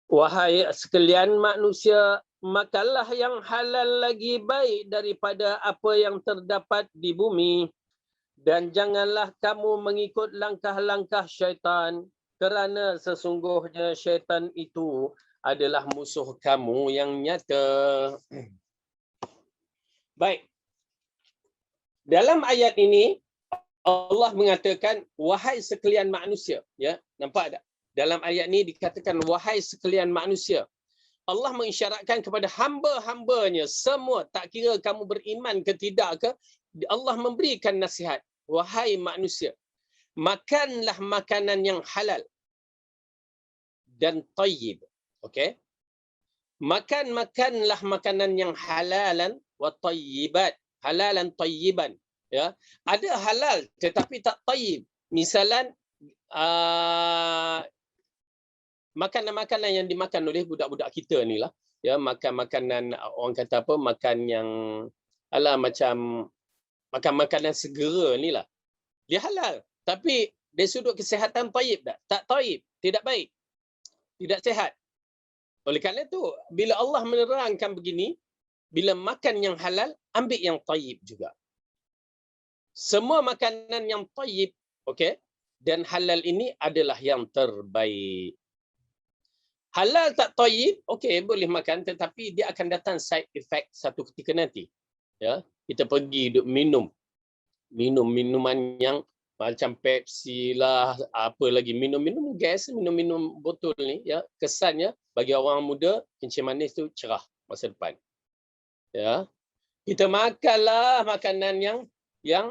Wahai sekalian manusia, makanlah yang halal lagi baik daripada apa yang terdapat di bumi, dan janganlah kamu mengikut langkah-langkah syaitan, kerana sesungguhnya syaitan itu adalah musuh kamu yang nyata. Baik. Dalam ayat ini Allah mengatakan wahai sekalian manusia, ya, nampak tak? Dalam ayat ini dikatakan wahai sekalian manusia. Allah mengisyaratkan kepada hamba-hambanya semua, tak kira kamu beriman ke tidak ke, Allah memberikan nasihat, wahai manusia, makanlah makanan yang halal dan tayyib. Okey? Makanlah makanan yang halalan wa tayyibat. Halalan tayyiban. Ya, ada halal tetapi tak tayyib. Misalan makanan-makanan yang dimakan oleh budak-budak kita ni lah, ya, makan makanan, orang kata apa, makan yang macam makan makanan segera ni lah, dia halal tapi dari sudut kesihatan tayyib tak tayyib, tidak baik, tidak sihat. Oleh kerana itu bila Allah menerangkan begini, bila makan yang halal, ambil yang tayyib juga. Semua makanan yang tayyib, okey, dan halal ini adalah yang terbaik. Halal tak tayyib, okey, boleh makan, tetapi dia akan datang side effect satu ketika nanti. Ya, kita pergi duk minum minuman yang macam Pepsi lah, apa lagi, minum gas, minum botol ni, ya, kesannya bagi orang muda kencing manis tu cerah masa depan. Ya, kita makanlah makanan yang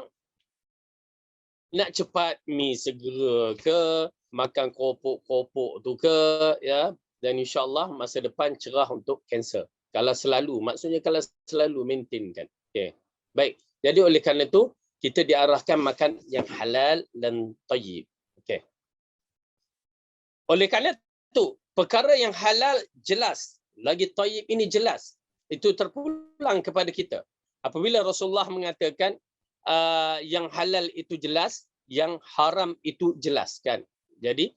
nak cepat, mi segera ke, makan keropok tu ke, ya, dan insya-Allah masa depan cerah untuk kanser. Kalau selalu, maksudnya kalau selalu maintainkan. Okey. Baik. Jadi oleh kerana itu kita diarahkan makan yang halal dan tayyib. Okey. Oleh kerana itu perkara yang halal jelas, lagi tayyib ini jelas. Itu terpulang kepada kita. Apabila Rasulullah mengatakan yang halal itu jelas, yang haram itu jelas, kan. Jadi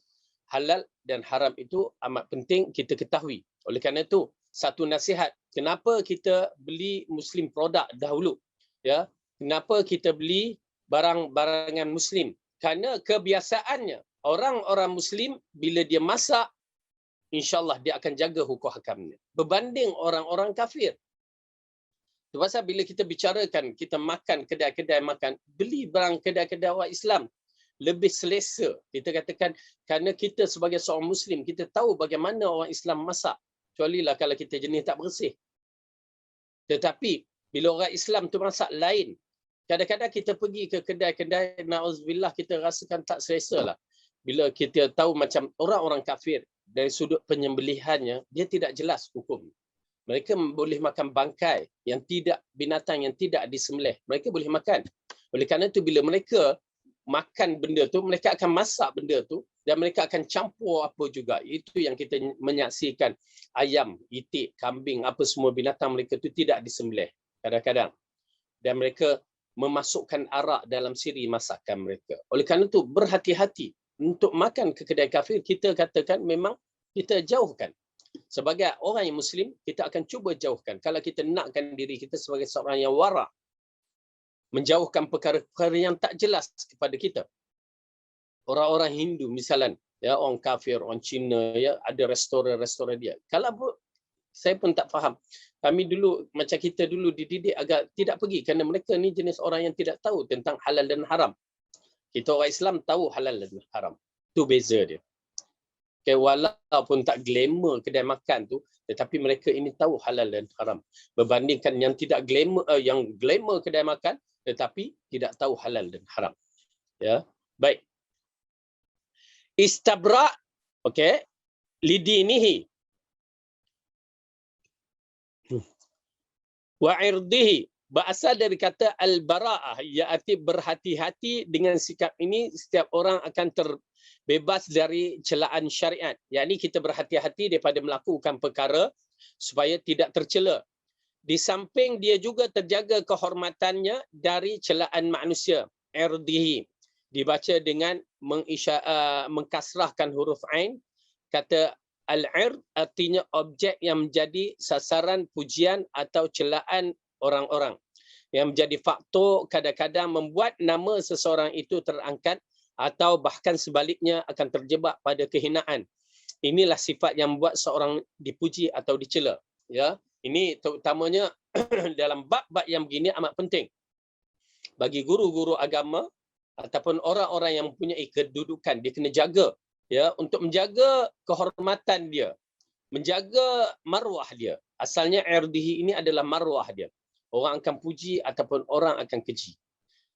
halal dan haram itu amat penting kita ketahui. Oleh kerana itu satu nasihat, kenapa kita beli Muslim produk dahulu, ya? Kenapa kita beli barang-barangan Muslim? Kerana kebiasaannya orang-orang Muslim bila dia masak, insya-Allah dia akan jaga hukum hakamnya berbanding orang-orang kafir. Itu pasal bila kita bicarakan, kita makan kedai-kedai makan, beli barang kedai-kedai orang Islam, lebih selesa. Kita katakan, kerana kita sebagai seorang Muslim, kita tahu bagaimana orang Islam masak. Kecuali lah kalau kita jenis tak bersih. Tetapi, bila orang Islam tu masak lain, kadang-kadang kita pergi ke kedai-kedai, na'udzubillah, kita rasakan tak selesa lah. Bila kita tahu macam orang-orang kafir, dari sudut penyembelihannya, dia tidak jelas hukum. Mereka boleh makan bangkai yang tidak, binatang yang tidak disembelih. Mereka boleh makan. Oleh kerana itu bila mereka makan benda tu, mereka akan masak benda tu dan mereka akan campur apa juga. Itu yang kita menyaksikan. Ayam, itik, kambing, apa semua binatang mereka tu tidak disembelih kadang-kadang. Dan mereka memasukkan arak dalam siri masakan mereka. Oleh kerana itu berhati-hati untuk makan ke kedai kafir. Kita katakan memang kita jauhkan. Sebagai orang yang Muslim, kita akan cuba jauhkan. Kalau kita nakkan diri kita sebagai seorang yang wara', menjauhkan perkara-perkara yang tak jelas kepada kita. Orang-orang Hindu misalan, ya, orang kafir, orang Cina, ya, ada restoran-restoran dia. Kalau saya pun tak faham. Kami dulu, macam kita dulu dididik agak tidak pergi kerana mereka ni jenis orang yang tidak tahu tentang halal dan haram. Kita orang Islam tahu halal dan haram. Itu beza dia. Okay, walaupun tak glamour kedai makan tu, tetapi mereka ini tahu halal dan haram. Berbandingkan yang tidak glamour, yang glamour kedai makan, tetapi tidak tahu halal dan haram. Ya, baik. Istabra, okey, lidinihi wa irdihi, berasal dari kata al-bara'ah, iaitu berhati-hati dengan sikap ini. Setiap orang akan terbebas dari celaan syariat. Yakni kita berhati-hati daripada melakukan perkara supaya tidak tercela. Di samping dia juga terjaga kehormatannya dari celaan manusia. Irdihi. Dibaca dengan mengkasrahkan huruf ain. Kata al-ird artinya objek yang menjadi sasaran pujian atau celaan orang-orang. Yang menjadi faktor kadang-kadang membuat nama seseorang itu terangkat atau bahkan sebaliknya akan terjebak pada kehinaan. Inilah sifat yang membuat seorang dipuji atau dicela. Ya, ini terutamanya dalam bab-bab yang begini amat penting bagi guru-guru agama ataupun orang-orang yang mempunyai kedudukan. Dia kena jaga, ya, untuk menjaga kehormatan dia, menjaga maruah dia. Asalnya irdihi ini adalah maruah dia. Orang akan puji ataupun orang akan keji.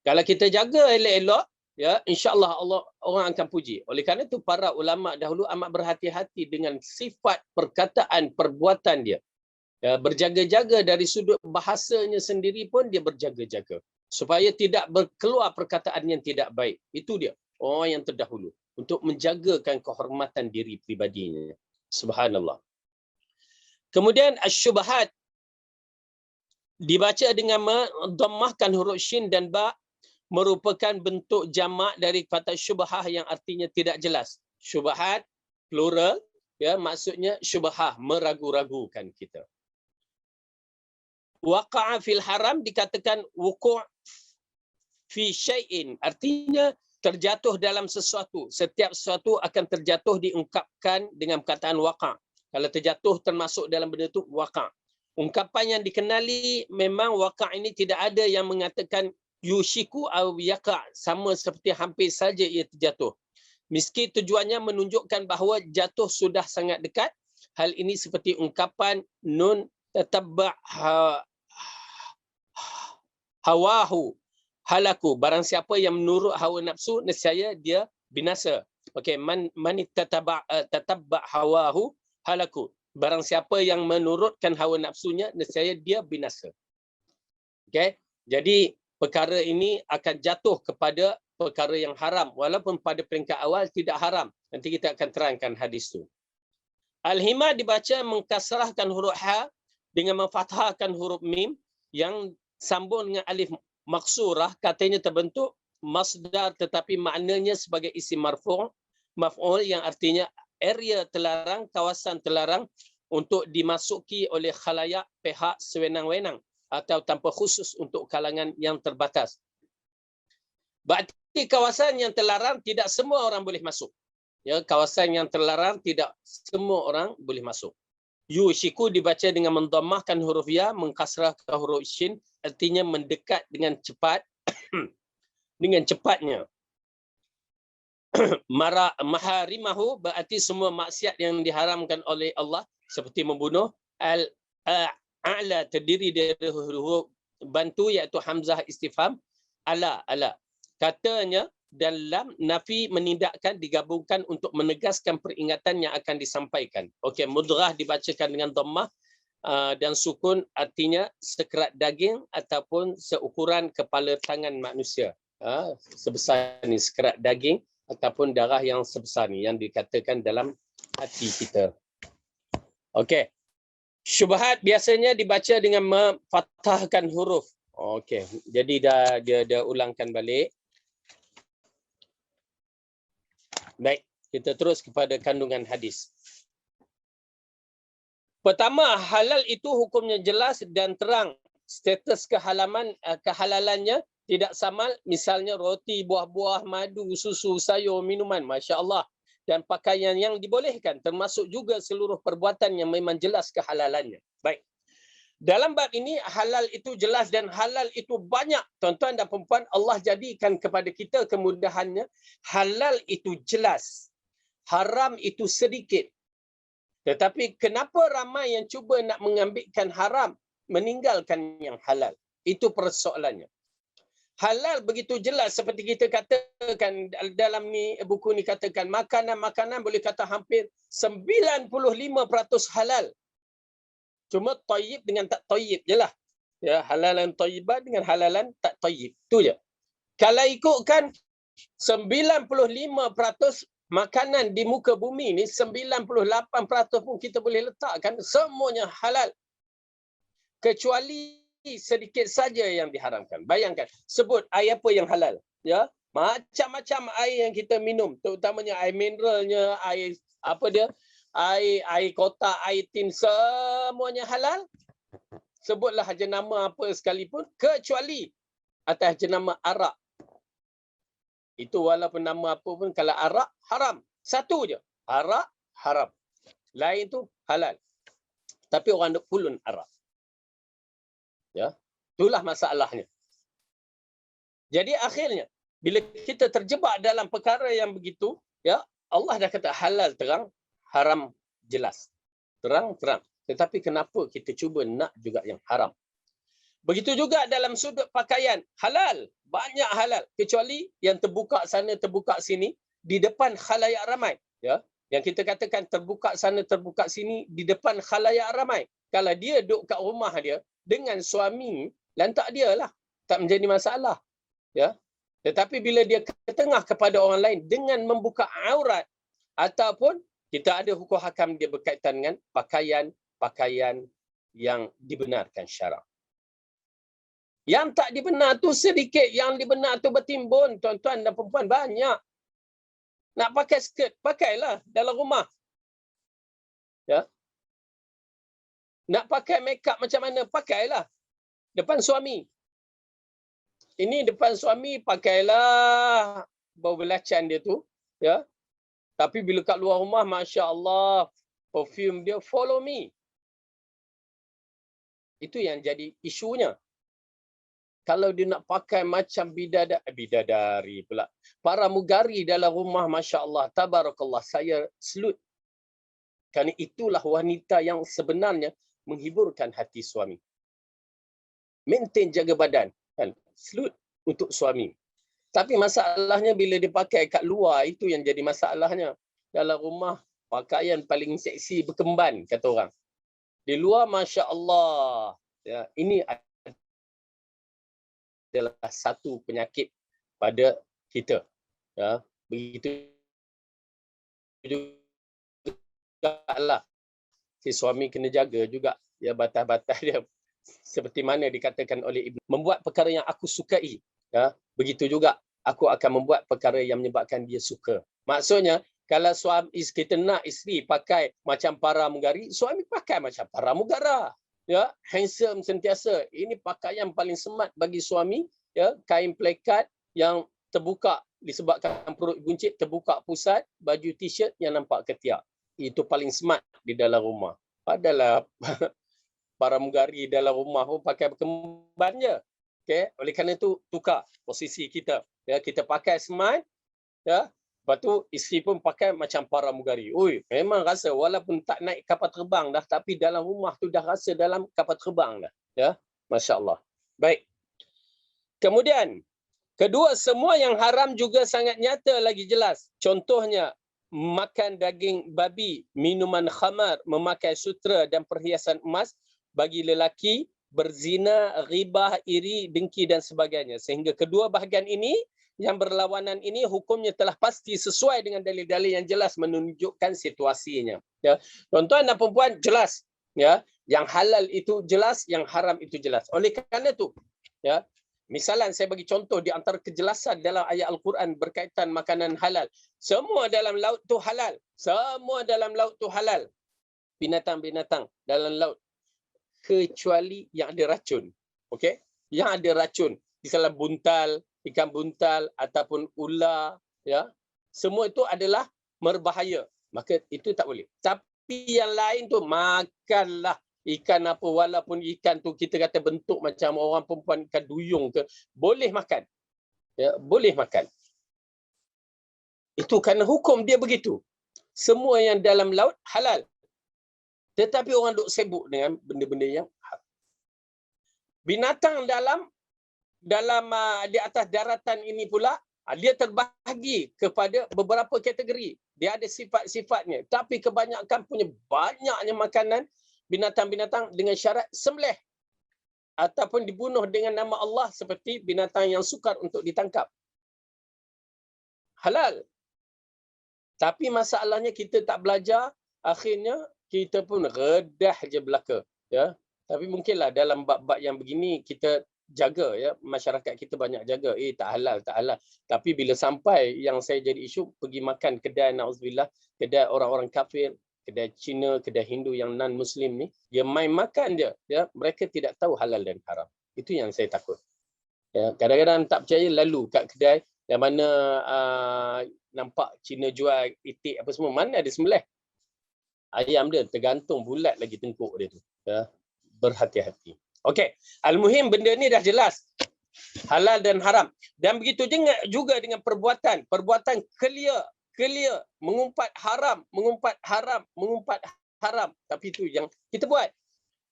Kalau kita jaga elok-elok, ya, insya-Allah orang akan puji. Oleh kerana itu para ulama dahulu amat berhati-hati dengan sifat perkataan perbuatan dia. Ya, berjaga-jaga dari sudut bahasanya sendiri pun dia berjaga-jaga supaya tidak keluar perkataan yang tidak baik. Itu dia orang yang terdahulu untuk menjagakan kehormatan diri pribadinya. Subhanallah. Kemudian asy-syubhat dibaca dengan mendammahkan huruf shin dan ba, merupakan bentuk jamak dari kata syubhah yang artinya tidak jelas. Syubhat plural, ya, maksudnya syubhah, meragu-ragukan kita. Waqa'a fil haram dikatakan wuqu' fi syai'in, artinya terjatuh dalam sesuatu. Setiap sesuatu akan terjatuh diungkapkan dengan perkataan waqa'. Kalau terjatuh termasuk dalam benda itu waqa'. Ungkapan yang dikenali memang waqa' ini tidak ada yang mengatakan yushiku aw yaqa', sama seperti hampir saja ia terjatuh. Meski tujuannya menunjukkan bahawa jatuh sudah sangat dekat. Hal ini seperti ungkapan nun tatabba' hawahu halaku, barang siapa yang menurut hawa nafsu nescaya dia binasa. Okey, man tatabba hawahu halaku, barang siapa yang menurutkan hawa nafsunya nescaya dia binasa. Okey, jadi perkara ini akan jatuh kepada perkara yang haram walaupun pada peringkat awal tidak haram. Nanti kita akan terangkan hadis tu. Al-hima dibaca mengkasrahkan huruf ha dengan memfathahkan huruf mim yang sambung dengan alif maksurah, katanya terbentuk masdar tetapi maknanya sebagai isim marfu' maf'ul yang artinya area terlarang, kawasan terlarang untuk dimasuki oleh khalayak pihak sewenang-wenang atau tanpa khusus untuk kalangan yang terbatas. Berarti kawasan yang terlarang tidak semua orang boleh masuk. Ya, kawasan yang terlarang tidak semua orang boleh masuk. Yushiku dibaca dengan mendammahkan huruf ya, mengkasrahkan huruf shin, artinya mendekat dengan cepat dengan cepatnya. Maharimahu berarti semua maksiat yang diharamkan oleh Allah seperti membunuh. Al-a'la terdiri dari huruf bantu iaitu hamzah istifham. Ala. Katanya dalam nafi menindakkan digabungkan untuk menegaskan peringatan yang akan disampaikan. Okey, mudghah dibacakan dengan dhammah dan sukun artinya sekerat daging ataupun seukuran kepala tangan manusia. Sebesar ni sekerat daging ataupun darah yang sebesar ni yang dikatakan dalam hati kita. Okey. Syubhat biasanya dibaca dengan memfathahkan huruf. Okey, jadi dia ulangkan balik. Baik, kita terus kepada kandungan hadis. Pertama, halal itu hukumnya jelas dan terang. Status kehalalannya tidak samal, misalnya roti, buah-buah, madu, susu, sayur, minuman, masya-Allah, dan pakaian yang dibolehkan, termasuk juga seluruh perbuatan yang memang jelas kehalalannya. Baik. Dalam bab ini halal itu jelas dan halal itu banyak. Tuan-tuan dan puan-puan, Allah jadikan kepada kita kemudahannya. Halal itu jelas, haram itu sedikit. Tetapi kenapa ramai yang cuba nak mengambilkan haram, meninggalkan yang halal? Itu persoalannya. Halal begitu jelas seperti kita katakan dalam ni buku ni katakan makanan-makanan boleh kata hampir 95% halal. Cuma tayyib dengan tak tayyib je lah. Ya, halalan tayyiban dengan halalan tak tayyib. Itu je. Kalau ikutkan 95% makanan di muka bumi ni, 98% pun kita boleh letakkan semuanya halal. kecuali sedikit saja yang diharamkan. Bayangkan, sebut air apa yang halal, ya? Macam-macam air yang kita minum, terutamanya air mineralnya, air apa dia? Air kotak, air tin, semuanya halal. Sebutlah jenama apa sekalipun kecuali atas jenama arak. Itu walaupun nama apa pun, kalau arak haram. Satu je, arak haram. Lain tu halal. Tapi orang duk pulun arak. Ya, itulah masalahnya. Jadi akhirnya bila kita terjebak dalam perkara yang begitu, ya, Allah dah kata halal terang, haram jelas. Terang-terang. Tetapi kenapa kita cuba nak juga yang haram? Begitu juga dalam sudut pakaian, halal, banyak halal, kecuali yang terbuka sana terbuka sini di depan khalayak ramai, ya. Yang kita katakan terbuka sana terbuka sini di depan khalayak ramai. Kalau dia duduk kat rumah dia dengan suami, lantak dia lah, tak menjadi masalah, ya. Tetapi bila dia ketengah kepada orang lain dengan membuka aurat, ataupun kita ada hukum hakam dia berkaitan dengan pakaian yang dibenarkan syarak. Yang tak dibenar tu sedikit, yang dibenar tu bertimbun, tuan-tuan dan perempuan banyak. Nak pakai skirt, pakailah dalam rumah. Ya. Nak pakai makeup macam mana, pakailah depan suami. Ini depan suami pakailah bau belacan dia tu, ya. Tapi bila kat luar rumah, masya-Allah, perfume dia follow me. Itu yang jadi isunya. Kalau dia nak pakai macam bidadari pula. Para mugari dalam rumah, masya-Allah, tabarakallah, saya salute. Kerana itulah wanita yang sebenarnya menghiburkan hati suami. Maintain jaga badan, kan? Salute untuk suami. Tapi masalahnya bila dia pakai kat luar, itu yang jadi masalahnya. Dalam rumah, pakaian paling seksi berkemban, kata orang. Di luar, masya-Allah. Ya, ini adalah satu penyakit pada kita. Ya, begitu juga lah. Si suami kena jaga juga, ya, batas-batas dia. Seperti mana dikatakan oleh Ibnu, membuat perkara yang aku sukai. Ya, begitu juga aku akan membuat perkara yang menyebabkan dia suka. Maksudnya, kalau suami kita nak isteri pakai macam para mugari, suami pakai macam para mugara. Ya, handsome sentiasa. Ini pakaian paling smart bagi suami, ya, kain plekat yang terbuka disebabkan perut buncit, terbuka pusat, baju t-shirt yang nampak ketiak. Itu paling smart di dalam rumah. Padahal para mugari dalam rumah pun pakai berkemban je. Okay? Oleh kerana itu tukar posisi kita. Ya, kita pakai smart, ya. Lepas tu isteri pun pakai macam para mugari. Ui, memang rasa walaupun tak naik kapal terbang dah, tapi dalam rumah tu dah rasa dalam kapal terbang dah. Ya, masya-Allah. Baik. Kemudian, kedua, semua yang haram juga sangat nyata lagi jelas. Contohnya, makan daging babi, minuman khamar, memakai sutra dan perhiasan emas bagi lelaki, berzina, ghibah, iri, dengki dan sebagainya. Sehingga kedua bahagian ini, yang berlawanan ini, hukumnya telah pasti sesuai dengan dalil-dalil yang jelas menunjukkan situasinya. Ya, tuan-tuan dan perempuan, jelas. Ya, yang halal itu jelas, yang haram itu jelas. Oleh kerana itu, ya, misalan saya bagi contoh di antara kejelasan dalam ayat Al-Quran berkaitan makanan halal. Semua dalam laut tu halal. Semua dalam laut tu halal. Binatang-binatang dalam laut. Kecuali yang ada racun. Okey? Yang ada racun. Misalnya buntal, ikan buntal ataupun ular, ya. Semua itu adalah berbahaya. Maka itu tak boleh. Tapi yang lain tu makanlah. Ikan apa, walaupun ikan tu kita kata bentuk macam orang perempuan, ikan duyung ke, boleh makan. Ya, boleh makan. Itu kerana hukum dia begitu. Semua yang dalam laut halal. Tetapi orang duk sibuk dengan benda-benda yang haram. Binatang dalam di atas daratan ini pula, dia terbahagi kepada beberapa kategori. Dia ada sifat-sifatnya. Tapi kebanyakan punya banyaknya makanan binatang-binatang dengan syarat sembelih ataupun dibunuh dengan nama Allah, seperti binatang yang sukar untuk ditangkap. Halal. Tapi masalahnya kita tak belajar, akhirnya kita pun redah je belaka. Ya. Tapi mungkinlah dalam bab-bab yang begini kita jaga, ya, masyarakat kita banyak jaga, tak halal, tak halal. Tapi bila sampai yang saya jadi isu, pergi makan kedai, na'udzubillah, kedai orang-orang kafir, kedai Cina, kedai Hindu yang non-Muslim ni, dia main makan je, ya, mereka tidak tahu halal dan haram. Itu yang saya takut. Ya, kadang-kadang tak percaya lalu kat kedai yang mana nampak Cina jual itik apa semua, mana ada sembelih. Ayam dia tergantung bulat lagi tengkuk dia tu. Ya, berhati-hati. Okey, al-muhim benda ni dah jelas. Halal dan haram. Dan begitu juga dengan perbuatan. Perbuatan clear, mengumpat haram. Tapi itu yang kita buat.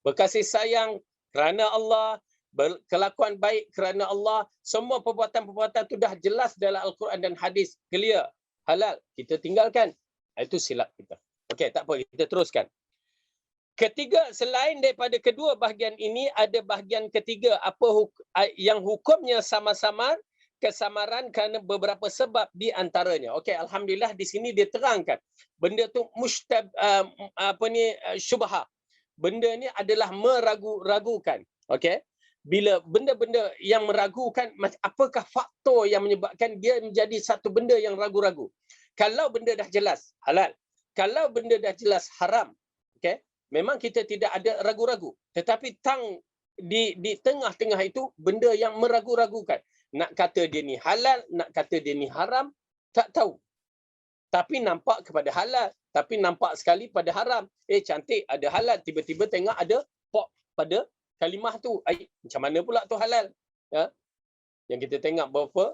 Berkasih sayang kerana Allah, berkelakuan baik kerana Allah, semua perbuatan-perbuatan itu dah jelas dalam Al-Quran dan hadis, clear, halal, kita tinggalkan. Itu silap kita. Okey, tak apa, kita teruskan. Ketiga, selain daripada kedua bahagian ini, ada bahagian ketiga, yang hukumnya sama-sama, kesamaran kerana beberapa sebab di antaranya. Okey, alhamdulillah di sini dia terangkan. Benda tu syubhah. Benda ni adalah meragu-ragukan. Okey? Bila benda-benda yang meragukan, apakah faktor yang menyebabkan dia menjadi satu benda yang ragu-ragu? Kalau benda dah jelas halal, kalau benda dah jelas haram, okey, memang kita tidak ada ragu-ragu. Tetapi di tengah-tengah itu benda yang meragu-ragukan. Nak kata dia ni halal, nak kata dia ni haram, tak tahu. Tapi nampak kepada halal, tapi nampak sekali pada haram. Cantik ada halal, tiba-tiba tengok ada pok pada kalimah tu. Macam mana pula tu halal? Ya? Yang kita tengok berapa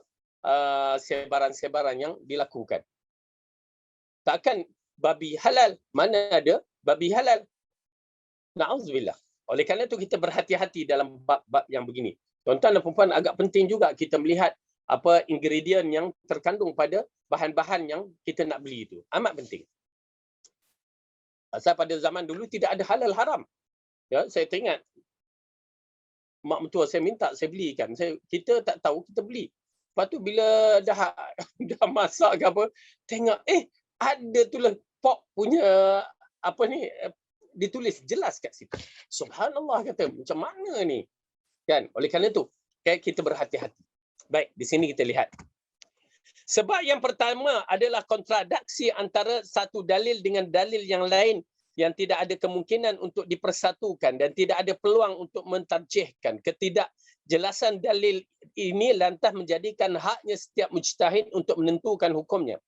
sebaran-sebaran yang dilakukan. Takkan babi halal? Mana ada babi halal? Na'udzubillah. Oleh kerana itu kita berhati-hati dalam bab-bab yang begini. Tuan-tuan dan puan-puan, agak penting juga kita melihat apa ingredient yang terkandung pada bahan-bahan yang kita nak beli itu. Amat penting. Pasal pada zaman dulu tidak ada halal haram. Ya, saya teringat mak mentua saya minta saya belikan. Kita tak tahu, kita beli. Lepas tu bila dah masak ke apa, tengok ada tulah pok punya apa ni, ditulis jelas kat situ. Subhanallah, kata macam mana ni? Kan? Oleh kerana itu, kita berhati-hati. Baik, di sini kita lihat. Sebab yang pertama adalah kontradiksi antara satu dalil dengan dalil yang lain yang tidak ada kemungkinan untuk dipersatukan dan tidak ada peluang untuk mentarjihkan. Ketidakjelasan dalil ini lantas menjadikan haknya setiap mujtahid untuk menentukan hukumnya.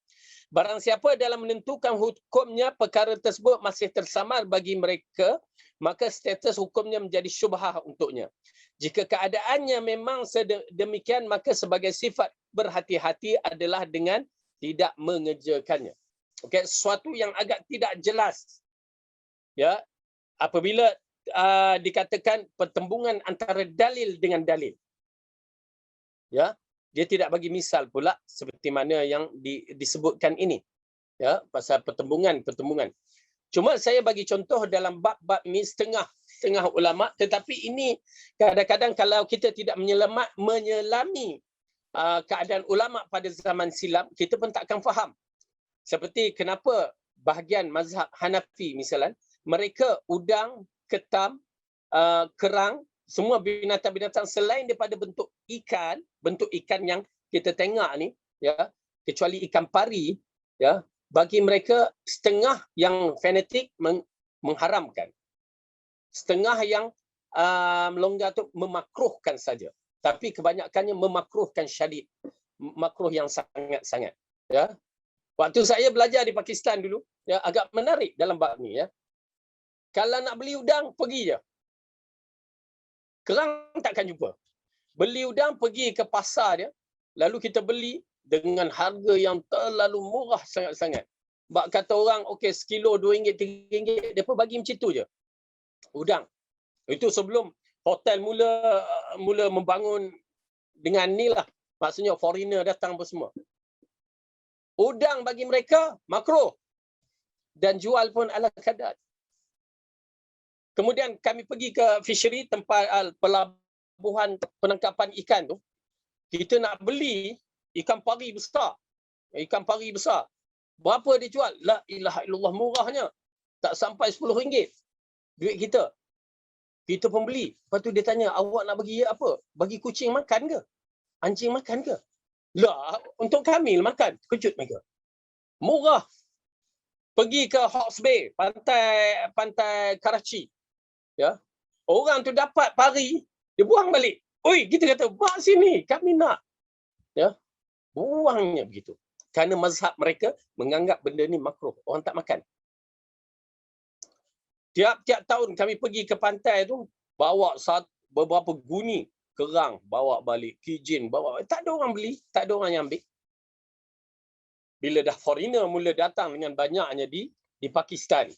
Barang siapa dalam menentukan hukumnya perkara tersebut masih tersamar bagi mereka, maka status hukumnya menjadi syubhah untuknya. Jika keadaannya memang sedemikian, maka sebagai sifat berhati-hati adalah dengan tidak mengerjakannya. Okey, sesuatu yang agak tidak jelas. Ya, apabila dikatakan pertembungan antara dalil dengan dalil. Ya, dia tidak bagi misal pula seperti mana yang disebutkan ini. Ya, pasal pertembungan. Cuma saya bagi contoh dalam bab-bab ini setengah ulama, tetapi ini kadang-kadang kalau kita tidak menyelami keadaan ulama pada zaman silam, kita pun takkan faham. Seperti kenapa bahagian mazhab Hanafi misalnya, mereka udang, ketam, kerang, semua binatang-binatang selain daripada bentuk ikan yang kita tengok ni, ya, kecuali ikan pari, ya, bagi mereka setengah yang fanatik mengharamkan, setengah yang melonggar tu memakruhkan saja, tapi kebanyakannya memakruhkan syadid, makruh yang sangat-sangat. Ya, waktu saya belajar di Pakistan dulu, ya, agak menarik dalam bab ni. Ya, kalau nak beli udang pergi je, kerang takkan jumpa. Beli udang pergi ke pasar dia, lalu kita beli dengan harga yang terlalu murah sangat-sangat. Bak kata orang, okey, sekilo RM2, RM3, depa bagi macam tu je. Udang. Itu sebelum hotel mula membangun dengan ni lah. Maksudnya foreigner datang apa semua. Udang bagi mereka makruh. Dan jual pun ala kadar. Kemudian kami pergi ke fishery, tempat pelabuhan penangkapan ikan tu. Kita nak beli ikan pari besar. Berapa dia jual? La ilaha illallah, murahnya. Tak sampai RM10 duit kita. Kita pun beli. Lepas tu dia tanya, awak nak bagi apa? Bagi kucing makan ke? Anjing makan ke? Lah, untuk kami makan. Kejut mereka. Murah. Pergi ke Hawke's Bay, pantai Karachi. Ya. Orang tu dapat pari, dia buang balik. Oi, kita kata, "Bawa sini, kami nak." Ya. Buangnya begitu. Kerana mazhab mereka menganggap benda ni makruh. Orang tak makan. Tiap-tiap tahun kami pergi ke pantai tu, bawa beberapa guni kerang, bawa balik, kijin, bawa balik. Tak ada orang beli, tak ada orang yang ambil. Bila dah foreigner mula datang dengan banyaknya di Pakistan.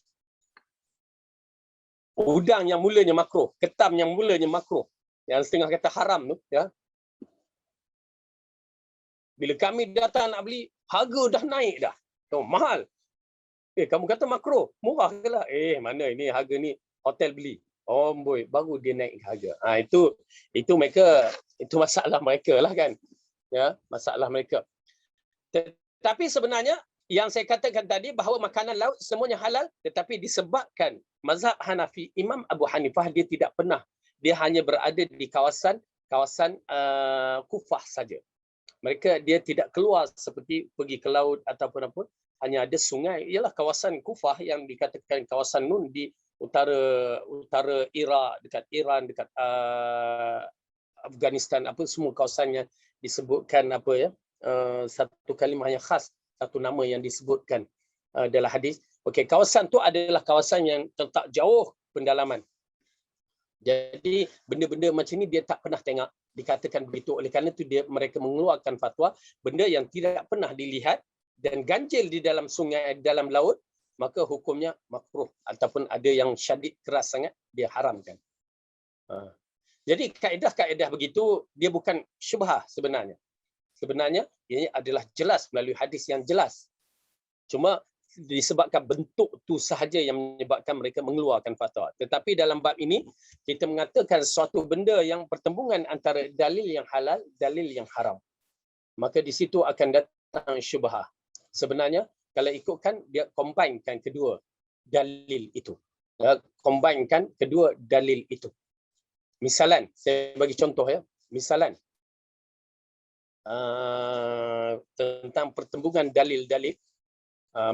Udang yang mulanya makruh, ketam yang mulanya makruh, yang setengah kata haram tu, ya. Bila kami datang nak beli, harga dah naik dah. Oh, mahal. Kamu kata makruh, murah ke lah? Mana ini harga ni hotel beli. Oh boy, baru dia naik harga. Itu mereka, itu masalah mereka lah kan. Ya, masalah mereka. Tetapi sebenarnya yang saya katakan tadi bahawa makanan laut semuanya halal, tetapi disebabkan mazhab Hanafi, Imam Abu Hanifah dia tidak pernah, dia hanya berada di kawasan Kufah saja. Dia tidak keluar seperti pergi ke laut ataupun apa, hanya ada sungai. Ialah kawasan Kufah yang dikatakan kawasan Nun di utara Iraq, dekat Iran, dekat Afghanistan, apa semua kawasannya disebutkan apa ya, satu kalimah yang khas, satu nama yang disebutkan dalam hadis. Okey, kawasan tu adalah kawasan yang terletak jauh pendalaman. Jadi benda-benda macam ni dia tak pernah tengok, dikatakan begitu. Oleh kerana itu mereka mengeluarkan fatwa benda yang tidak pernah dilihat dan ganjil di dalam sungai, dalam laut, maka hukumnya makruh ataupun ada yang syadid keras sangat, dia haramkan. Jadi kaedah-kaedah begitu dia bukan syubhah sebenarnya. Sebenarnya ini adalah jelas melalui hadis yang jelas. Cuma disebabkan bentuk tu sahaja yang menyebabkan mereka mengeluarkan fatwa. Tetapi dalam bab ini kita mengatakan suatu benda yang pertembungan antara dalil yang halal, dalil yang haram. Maka di situ akan datang syubhah. Sebenarnya kalau ikutkan dia combinekan kedua dalil itu. Combinekan kedua dalil itu. Misalan, saya bagi contoh ya. Misalan tentang pertembungan dalil-dalil,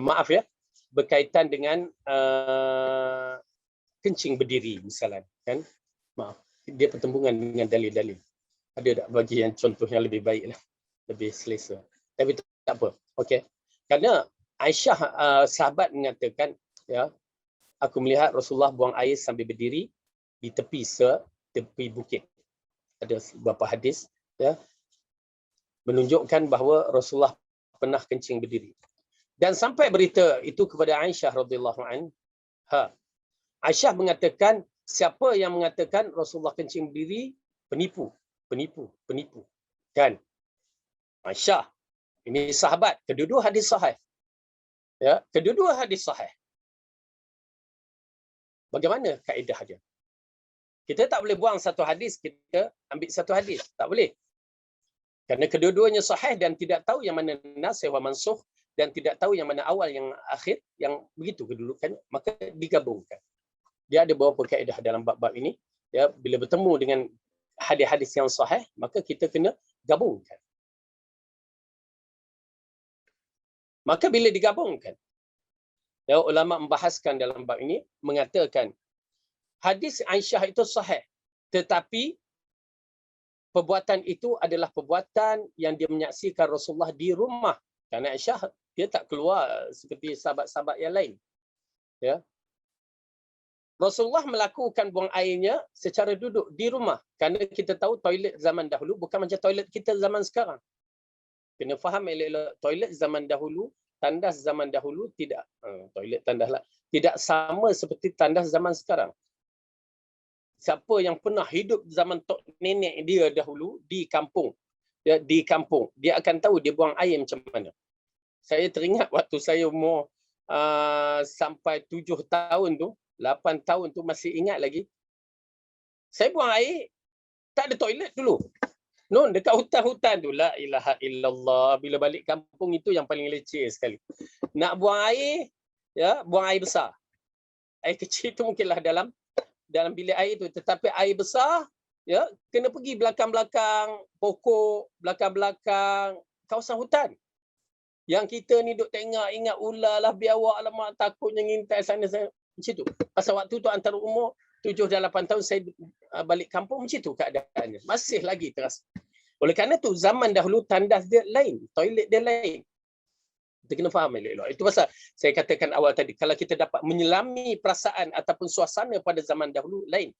maaf ya, berkaitan dengan kencing berdiri misalan, kan? Maaf, dia pertembungan dengan dalil-dalil. Ada tak bagi yang contoh yang lebih baik lah, lebih selesa. Tapi tak apa. Okey. Kerana Aisyah sahabat mengatakan, ya, aku melihat Rasulullah buang air sambil berdiri di tepi bukit. Ada beberapa hadis, ya, menunjukkan bahawa Rasulullah pernah kencing berdiri. Dan sampai berita itu kepada Aisyah radhiyallahu anha. Aisyah mengatakan, siapa yang mengatakan Rasulullah kencing berdiri, penipu. Kan? Aisyah, ini sahabat, kedua-dua hadis sahih. Ya, kedua-dua hadis sahih. Bagaimana kaedah dia? Kita tak boleh buang satu hadis, kita ambil satu hadis. Tak boleh. Kerana kedua-duanya sahih dan tidak tahu yang mana nasikh wa mansukh dan tidak tahu yang mana awal yang akhir, yang begitu kedudukannya, maka digabungkan. Dia ada beberapa kaedah dalam bab-bab ini. Ya, bila bertemu dengan hadis-hadis yang sahih, maka kita kena gabungkan. Maka bila digabungkan, ya, ulama membahaskan dalam bab ini, mengatakan hadis Aisyah itu sahih, tetapi perbuatan itu adalah perbuatan yang dia menyaksikan Rasulullah di rumah. Kerana Aisyah dia tak keluar seperti sahabat-sahabat yang lain. Ya. Rasulullah melakukan buang airnya secara duduk di rumah. Kerana kita tahu toilet zaman dahulu bukan macam toilet kita zaman sekarang. Kena faham elok-elok, toilet zaman dahulu, tandas zaman dahulu tidak toilet tandas lah, tidak sama seperti tandas zaman sekarang. Siapa yang pernah hidup zaman tok nenek dia dahulu di kampung, dia akan tahu dia buang air macam mana. Saya teringat waktu saya umur sampai 7 tahun tu, 8 tahun tu, masih ingat lagi. Saya buang air, tak ada toilet dulu. Non, dekat hutan-hutan tu, la ilaha illallah. Bila balik kampung itu yang paling leceh sekali. Nak buang air, ya, buang air besar. Air kecil tu mungkinlah dalam dalam bilik air itu, tetapi air besar, ya, kena pergi belakang-belakang pokok, belakang-belakang kawasan hutan. Yang kita ni duk tengok, ingat ular lah, biawak lah, mak takutnya ngintai sana saya. Macam tu. Pasal waktu tu antara umur 7 dan 8 tahun saya balik kampung, macam tu keadaannya. Masih lagi terasa. Oleh kerana tu zaman dahulu tandas dia lain, toilet dia lain. Kita kena faham elok-elok. Itu pasal saya katakan awal tadi, kalau kita dapat menyelami perasaan ataupun suasana pada zaman dahulu lain,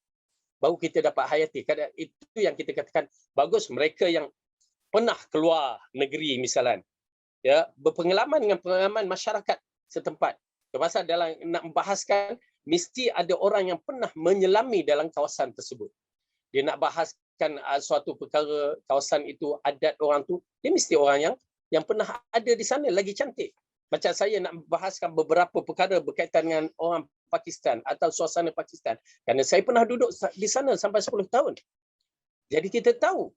baru kita dapat hayati. Kadang itu yang kita katakan bagus mereka yang pernah keluar negeri misalnya, ya, berpengalaman dengan pengalaman masyarakat setempat. Pasal dalam nak membahaskan, mesti ada orang yang pernah menyelami dalam kawasan tersebut. Dia nak bahaskan suatu perkara, kawasan itu, adat orang tu, dia mesti orang yang pernah ada di sana, lagi cantik. Macam saya nak bahaskan beberapa perkara berkaitan dengan orang Pakistan atau suasana Pakistan. Kerana saya pernah duduk di sana sampai 10 tahun. Jadi kita tahu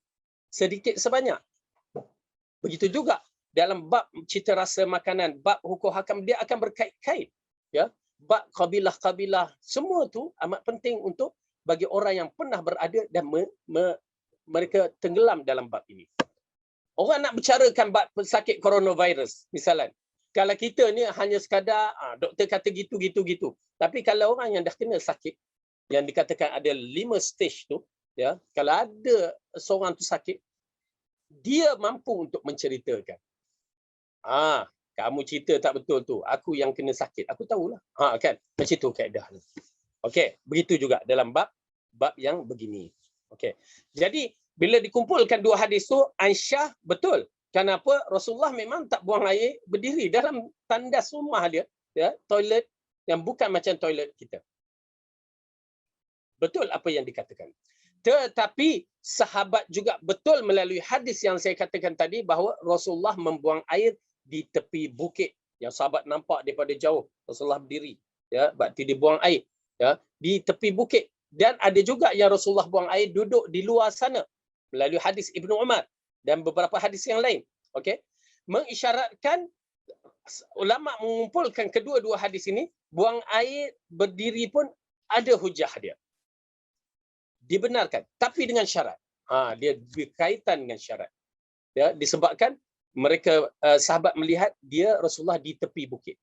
sedikit sebanyak. Begitu juga dalam bab cita rasa makanan, bab hukum hakam, dia akan berkait-kait. Ya? Bab kabilah-kabilah, semua tu amat penting untuk bagi orang yang pernah berada dan mereka tenggelam dalam bab ini. Orang nak bicarakan bab pesakit coronavirus, misalnya. Kalau kita ni hanya sekadar, doktor kata gitu. Tapi kalau orang yang dah kena sakit, yang dikatakan ada 5 stage tu, ya, kalau ada seorang tu sakit, dia mampu untuk menceritakan. Kamu cerita tak betul tu, aku yang kena sakit, aku tahulah. Kan? Macam tu kaedah. Okey, begitu juga dalam bab yang begini. Okey. Jadi bila dikumpulkan dua hadis tu, Aisyah betul. Kenapa Rasulullah memang tak buang air berdiri dalam tandas rumah dia, ya, toilet yang bukan macam toilet kita. Betul apa yang dikatakan. Tetapi sahabat juga betul melalui hadis yang saya katakan tadi bahawa Rasulullah membuang air di tepi bukit. Yang sahabat nampak daripada jauh Rasulullah berdiri, ya, berarti dia buang air, ya, di tepi bukit. Dan ada juga yang Rasulullah buang air duduk di luar sana melalui hadis Ibnu Umar dan beberapa hadis yang lain. Okey, mengisyaratkan ulama mengumpulkan kedua-dua hadis ini, buang air berdiri pun ada hujah dia. Dibenarkan, tapi dengan syarat. Dia berkaitan dengan syarat. Ya, disebabkan mereka sahabat melihat dia Rasulullah di tepi bukit.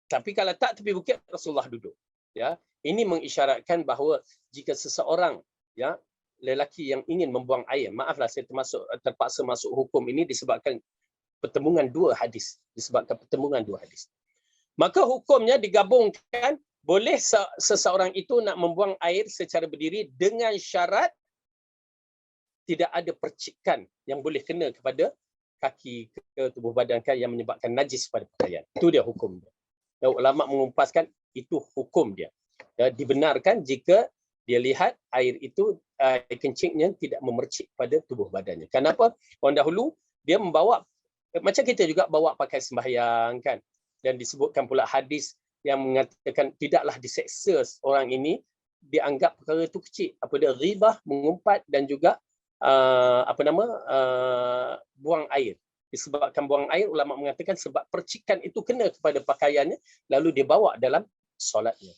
Tapi kalau tak tepi bukit, Rasulullah duduk. Ya, ini mengisyaratkan bahawa jika seseorang, ya, lelaki yang ingin membuang air, maaflah saya terpaksa masuk hukum ini disebabkan pertemuan dua hadis, maka hukumnya digabungkan, boleh seseorang itu nak membuang air secara berdiri dengan syarat tidak ada percikan yang boleh kena kepada kaki ke tubuh badan yang menyebabkan najis pada pakaian. Itu dia hukum dia. Dan ulama mengumpaskan itu hukum dia. Ya, dibenarkan jika dia lihat air itu, air kencingnya tidak memercik pada tubuh badannya. Kenapa? Orang dahulu dia membawa, macam kita juga bawa pakai sembahyang, kan? Dan disebutkan pula hadis yang mengatakan tidaklah diseksa orang ini, dianggap perkara itu kecil. Apa dia? Ghibah, mengumpat dan juga buang air. Disebabkan buang air, ulama mengatakan sebab percikan itu kena kepada pakaiannya, lalu dia bawa dalam solatnya.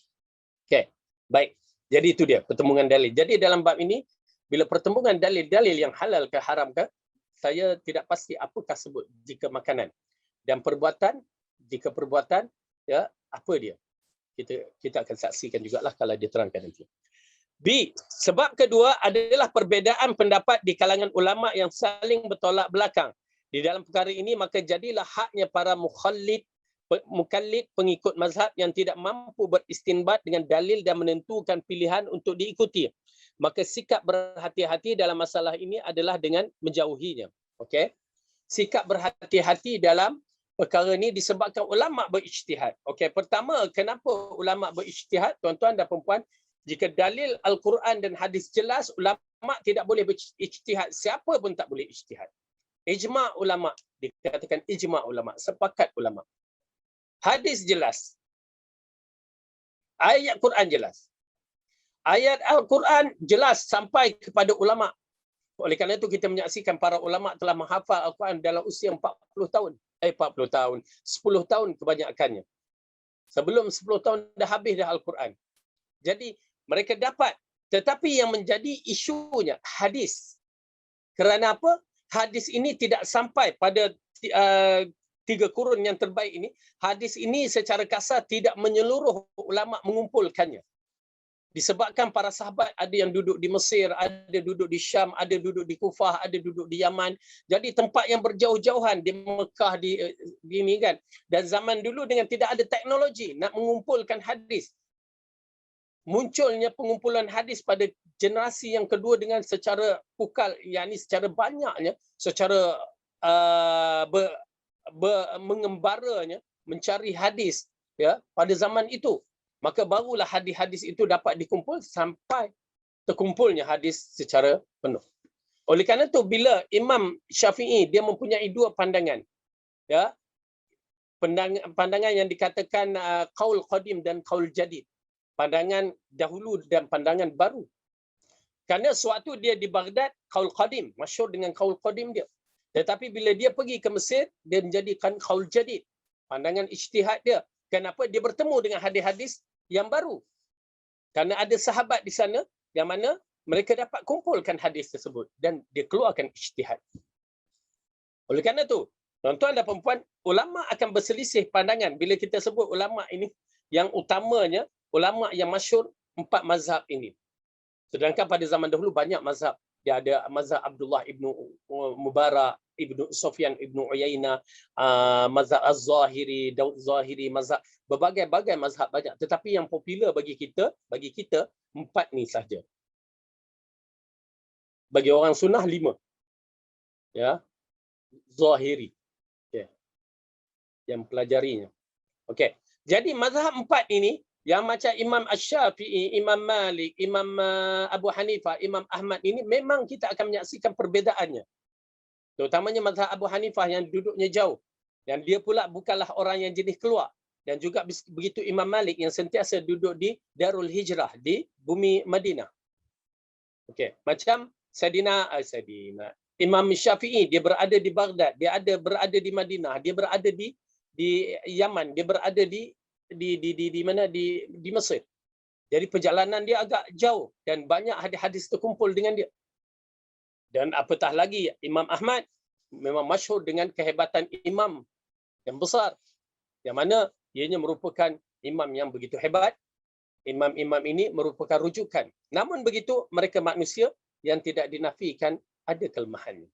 Okey, baik. Jadi itu dia pertemuan dalil. Jadi dalam bab ini, bila pertemuan dalil-dalil yang halal ke haram ke, saya tidak pasti apakah sebut jika makanan. Dan perbuatan, jika perbuatan, ya, apa dia? Kita akan saksikan jugalah kalau diterangkan nanti. B. Sebab kedua adalah perbezaan pendapat di kalangan ulama yang saling bertolak belakang. Di dalam perkara ini, maka jadilah haknya para mukallid pengikut mazhab yang tidak mampu beristinbat dengan dalil dan menentukan pilihan untuk diikuti. Maka sikap berhati-hati dalam masalah ini adalah dengan menjauhinya. Okey. Sikap berhati-hati dalam perkara ini disebabkan ulama berijtihad. Okey, pertama, kenapa ulama berijtihad? Tuan-tuan dan puan-puan, jika dalil Al-Quran dan hadis jelas, ulama tidak boleh berijtihad. Siapa pun tak boleh ijtihad. Ijma' ulama, dikatakan ijma' ulama, sepakat ulama. Hadis jelas. Ayat Quran jelas. Ayat Al-Quran jelas sampai kepada ulama. Oleh kerana itu kita menyaksikan para ulama telah menghafal Al-Quran dalam usia 40 tahun. 40 tahun. 10 tahun kebanyakannya. Sebelum 10 tahun dah habis dah Al-Quran. Jadi mereka dapat, tetapi yang menjadi isunya hadis. Kerana apa? Hadis ini tidak sampai pada 3 kurun yang terbaik ini. Hadis ini secara kasar tidak menyeluruh ulama mengumpulkannya. Disebabkan para sahabat ada yang duduk di Mesir, ada duduk di Syam, ada duduk di Kufah, ada duduk di Yaman. Jadi tempat yang berjauh-jauhan di Mekah, di ini kan. Dan zaman dulu dengan tidak ada teknologi nak mengumpulkan hadis. Munculnya pengumpulan hadis pada generasi yang kedua dengan secara pukal, yakni secara banyaknya, secara mengembaranya mencari hadis ya pada zaman itu. Maka barulah hadis-hadis itu dapat dikumpul sampai terkumpulnya hadis secara penuh. Oleh kerana itu bila Imam Syafi'i dia mempunyai 2 pandangan. Ya. Pandangan yang dikatakan qaul qadim dan qaul jadid. Pandangan dahulu dan pandangan baru. Kerana sewaktu dia di Baghdad, qaul qadim, masyhur dengan qaul qadim dia. Tetapi bila dia pergi ke Mesir, dia menjadikan qaul jadid. Pandangan ijtihad dia. Kenapa? Dia bertemu dengan hadis-hadis yang baru. Kerana ada sahabat di sana yang mana mereka dapat kumpulkan hadis tersebut dan dia keluarkan ijtihad. Oleh kerana itu, tuan-tuan dan puan-puan, ulama akan berselisih pandangan bila kita sebut ulama ini yang utamanya ulama yang masyhur 4 mazhab ini. Sedangkan pada zaman dahulu banyak mazhab. Dia ada mazhab Abdullah ibnu Mubarak, ibnu Sufyan ibnu Uyainah, mazhab Az-Zahiri, Daud Zahiri, mazhab berbagai-bagai mazhab banyak. Tetapi yang popular bagi kita 4 ni sahaja. Bagi orang sunnah 5. Ya. Zahiri. Okay. Yang pelajarinya. Okey. Jadi mazhab 4 ini yang macam Imam Asy-Syafi'i, Imam Malik, Imam Abu Hanifah, Imam Ahmad ini memang kita akan menyaksikan perbezaannya. Terutamanya mazhab Abu Hanifah yang duduknya jauh. Dan dia pula bukanlah orang yang jenis keluar. Dan juga begitu Imam Malik yang sentiasa duduk di Darul Hijrah, di bumi Madinah. Okey, macam Saidina Imam Syafi'i, dia berada di Baghdad, dia berada di Madinah, dia berada di Yaman, dia berada di mana di Mesir. Jadi perjalanan dia agak jauh dan banyak hadis-hadis terkumpul dengan dia. Dan apatah lagi Imam Ahmad memang masyhur dengan kehebatan imam yang besar. Yang mana ianya merupakan imam yang begitu hebat. Imam-imam ini merupakan rujukan. Namun begitu mereka manusia yang tidak dinafikan ada kelemahannya.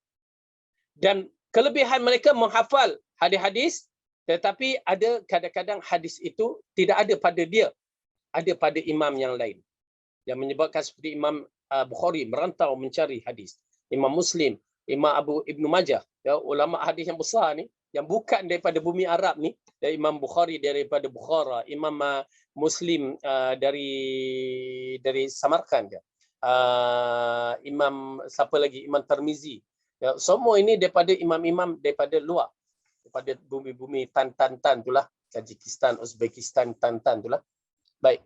Dan kelebihan mereka menghafal hadis-hadis, tetapi ada kadang-kadang hadis itu tidak ada pada dia, ada pada imam yang lain. Yang menyebabkan seperti Imam Bukhari merantau mencari hadis. Imam Muslim, Imam Ibnu Majah, ya, ulama hadis yang besar ni, yang bukan daripada bumi Arab ni, dari Imam Bukhari daripada Bukhara, Imam Muslim dari Samarkand, ya. Imam siapa lagi, Imam Tirmizi, ya, semua ini daripada imam-imam daripada luar, daripada bumi-bumi tan itulah, Tajikistan, Uzbekistan, tan itulah. Baik.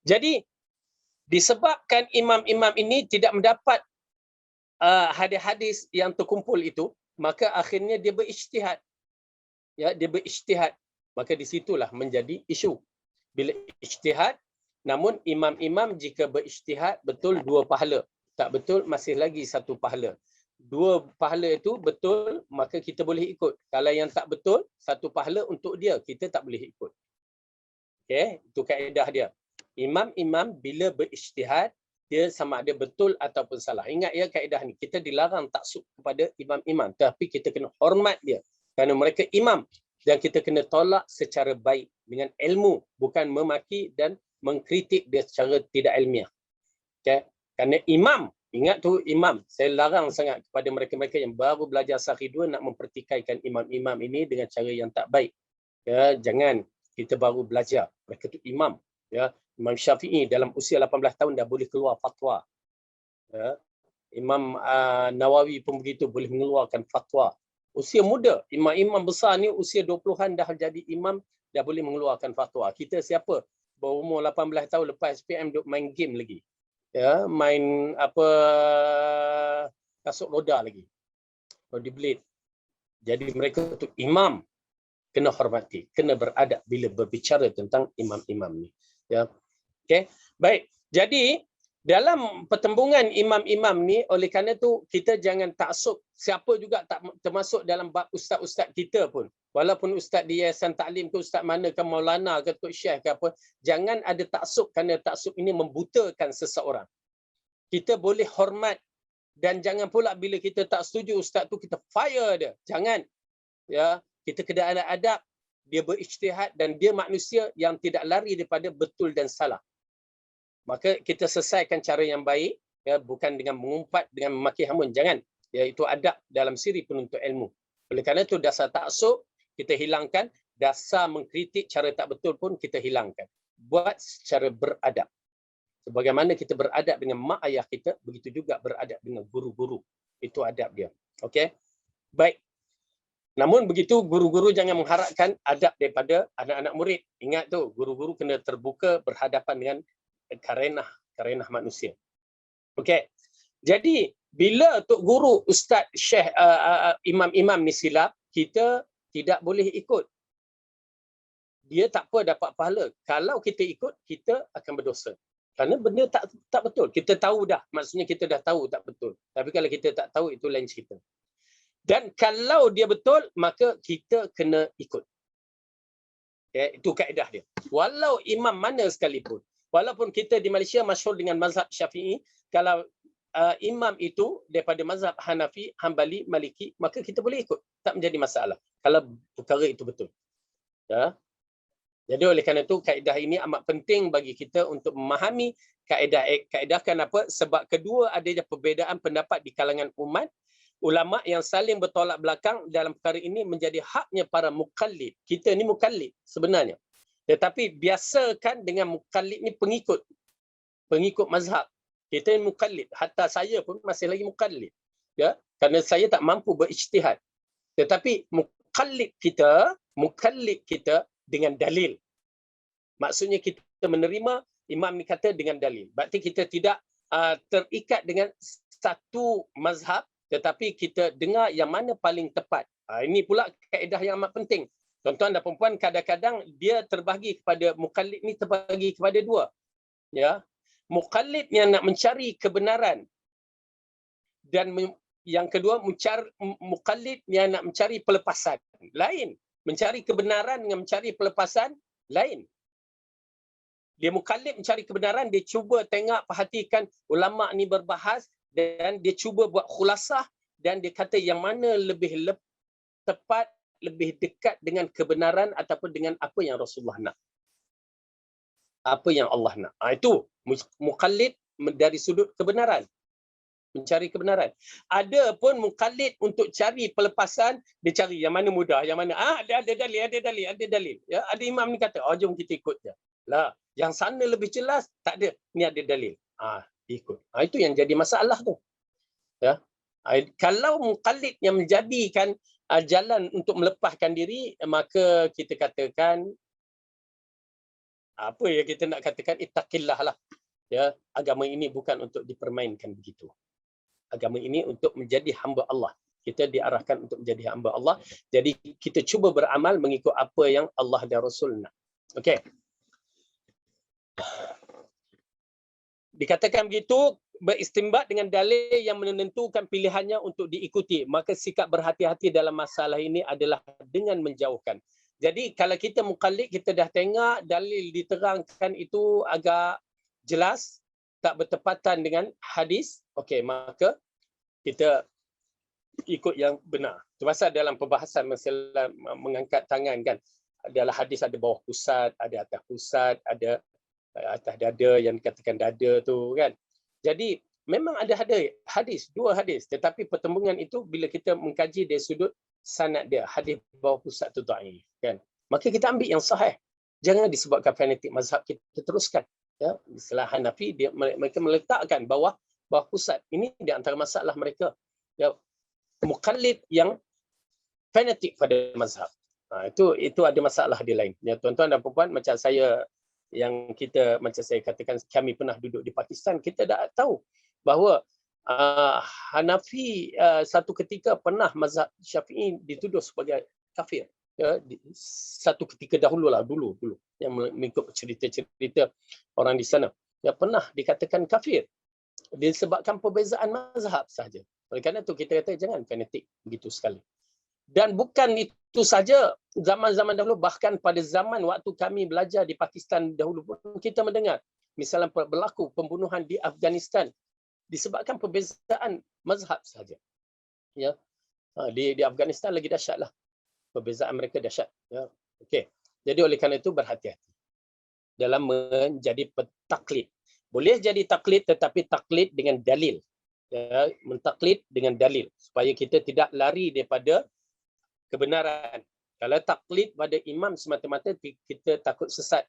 Jadi disebabkan imam-imam ini tidak mendapat hadis-hadis yang terkumpul itu, maka akhirnya dia berijtihad. Ya, dia berijtihad. Maka di situlah menjadi isu. Bila ijtihad, namun imam-imam jika berijtihad betul 2 pahala. Tak betul masih lagi 1 pahala. 2 pahala itu betul, maka kita boleh ikut. Kalau yang tak betul, 1 pahala untuk dia, kita tak boleh ikut. Okey, itu kaedah dia. Imam-imam bila berijtihad, dia sama ada betul ataupun salah. Ingat ya kaedah ni, kita dilarang taksub kepada imam-imam, tapi kita kena hormat dia kerana mereka imam, dan kita kena tolak secara baik dengan ilmu, bukan memaki dan mengkritik dia secara tidak ilmiah. Okey, kerana imam, ingat tu imam, saya larang sangat kepada mereka-mereka yang baru belajar Sahih 2 nak mempertikaikan imam-imam ini dengan cara yang tak baik. Ya, jangan, kita baru belajar, mereka tu imam. Ya, Imam Syafi'i dalam usia 18 tahun dah boleh keluar fatwa. Ya. Imam Nawawi pun begitu, boleh mengeluarkan fatwa. Usia muda, imam-imam besar ni usia 20-an dah jadi imam, dah boleh mengeluarkan fatwa. Kita siapa berumur 18 tahun lepas SPM duk main game lagi. Ya, main apa kasut roda lagi. Rollerblade. Jadi mereka tu imam, kena hormati, kena beradab bila berbicara tentang imam-imam ni. Ya. Okey. Baik. Jadi dalam pertembungan imam-imam ni, oleh kerana tu kita jangan taksub siapa juga, tak termasuk dalam bab ustaz-ustaz kita pun. Walaupun ustaz di Yayasan Taklim ke, ustaz mana ke, Maulana ke, Tok Syekh ke apa, jangan ada taksub kerana taksub ini membutakan seseorang. Kita boleh hormat, dan jangan pula bila kita tak setuju ustaz tu kita fire dia. Jangan. Ya, kita kena ada adab. Dia berijtihad dan dia manusia yang tidak lari daripada betul dan salah. Maka kita selesaikan cara yang baik, ya, bukan dengan mengumpat, dengan memaki hamun. Jangan. Ya, itu adab dalam siri penuntut ilmu. Oleh kerana itu dasar taksub kita hilangkan, dasar mengkritik cara tak betul pun kita hilangkan. Buat secara beradab. Sebagaimana kita beradab dengan mak ayah kita, begitu juga beradab dengan guru-guru. Itu adab dia. Okey? Baik. Namun begitu, guru-guru jangan mengharapkan adab daripada anak-anak murid. Ingat tu, guru-guru kena terbuka berhadapan dengan karenah manusia. Okey. Jadi, bila tok guru, ustaz, syekh, imam-imam ni silap, kita tidak boleh ikut. Dia tak apa dapat pahala. Kalau kita ikut, kita akan berdosa. Kerana benda tak betul. Kita tahu dah. Maksudnya kita dah tahu tak betul. Tapi kalau kita tak tahu, itu lain cerita. Dan kalau dia betul, maka kita kena ikut. Okay, itu kaedah dia. Walau imam mana sekalipun. Walaupun kita di Malaysia masyhur dengan mazhab Syafi'i, kalau imam itu daripada mazhab Hanafi, Hambali, Maliki, maka kita boleh ikut. Tak menjadi masalah. Kalau perkara itu betul. Ya. Jadi oleh kerana itu, kaedah ini amat penting bagi kita untuk memahami kaedah kenapa? Sebab kedua, adanya perbezaan pendapat di kalangan umat. Ulama yang saling bertolak belakang dalam perkara ini menjadi haknya para mukallid. Kita ni mukallid sebenarnya. Tetapi biasakan dengan mukallid ni pengikut. Pengikut mazhab. Kita ni mukallid. Hatta saya pun masih lagi mukallid. Ya? Kerana saya tak mampu berijtihad. Tetapi mukallid kita dengan dalil. Maksudnya kita menerima imam ni kata dengan dalil. Berarti kita tidak terikat dengan satu mazhab, tetapi kita dengar yang mana paling tepat. Ini pula kaedah yang amat penting. Tuan-tuan dan puan-puan, kadang-kadang dia terbahagi kepada mukallid ni terbahagi kepada dua. Ya. Mukallid yang nak mencari kebenaran, dan yang kedua mukallid yang nak mencari pelepasan. Lain. Mencari kebenaran dengan mencari pelepasan lain. Dia mukallid mencari kebenaran, dia cuba tengok, perhatikan ulama ni berbahas dan dia cuba buat khulasah dan dia kata yang mana lebih tepat, lebih dekat dengan kebenaran ataupun dengan apa yang Rasulullah nak. Apa yang Allah nak. Itu mukallid dari sudut kebenaran. Mencari kebenaran. Ada pun mukallid untuk cari pelepasan, dia cari yang mana mudah, yang mana ada dalil. Ya, ada imam ni kata, jom kita ikut je. Lah, yang sana lebih jelas, tak ada. Ni ada dalil. Ikut. Itu yang jadi masalah tu. Ya. Kalau mukallid yang menjadikan jalan untuk melepaskan diri, maka kita katakan apa ya kita nak katakan, ittaqillah lah. Ya, agama ini bukan untuk dipermainkan begitu. Agama ini untuk menjadi hamba Allah. Kita diarahkan untuk menjadi hamba Allah. Jadi kita cuba beramal mengikut apa yang Allah dan Rasul nak. Okey. Dikatakan begitu, beristimbat dengan dalil yang menentukan pilihannya untuk diikuti. Maka sikap berhati-hati dalam masalah ini adalah dengan menjauhkan. Jadi kalau kita mukallid, kita dah tengok dalil diterangkan itu agak jelas, tak bertepatan dengan hadis, okey, maka kita ikut yang benar. Termasuk dalam perbahasan masalah mengangkat tangan kan. Dalam hadis ada bawah pusat, ada atas pusat, ada atas dada yang dikatakan dada tu kan. Jadi memang ada hadis, dua hadis, tetapi pertembungan itu bila kita mengkaji dari sudut sanad dia, hadis bawah pusat tu dhaif kan. Maka kita ambil yang sahih. Jangan disebabkan fanatik mazhab kita teruskan. Ya, istilah Hanafi mereka meletakkan bawah pusat. Ini di antara masalah mereka. Ya, mukallid yang fanatik pada mazhab. Itu ada masalah dia lain. Ya, tuan-tuan dan puan-puan, macam saya macam saya katakan, kami pernah duduk di Pakistan, kita dah tahu bahawa Hanafi satu ketika pernah mazhab Syafi'i dituduh sebagai kafir. Ya, satu ketika dulu. yang mengikut cerita-cerita orang di sana, yang pernah dikatakan kafir disebabkan perbezaan mazhab sahaja. Oleh kerana itu kita kata jangan fanatik begitu sekali. Dan bukan itu saja, zaman-zaman dahulu, bahkan pada zaman waktu kami belajar di Pakistan dahulu pun kita mendengar misalnya berlaku pembunuhan di Afghanistan disebabkan perbezaan mazhab sahaja. Ya. Di Afghanistan lagi dahsyatlah. Perbezaan mereka dahsyat. Ya. Okey. Jadi oleh kerana itu berhati-hati dalam menjadi taklid. Boleh jadi taklid tetapi taklid dengan dalil. Ya, mentaklid dengan dalil supaya kita tidak lari daripada kebenaran. Kalau taklid pada imam semata-mata kita takut sesat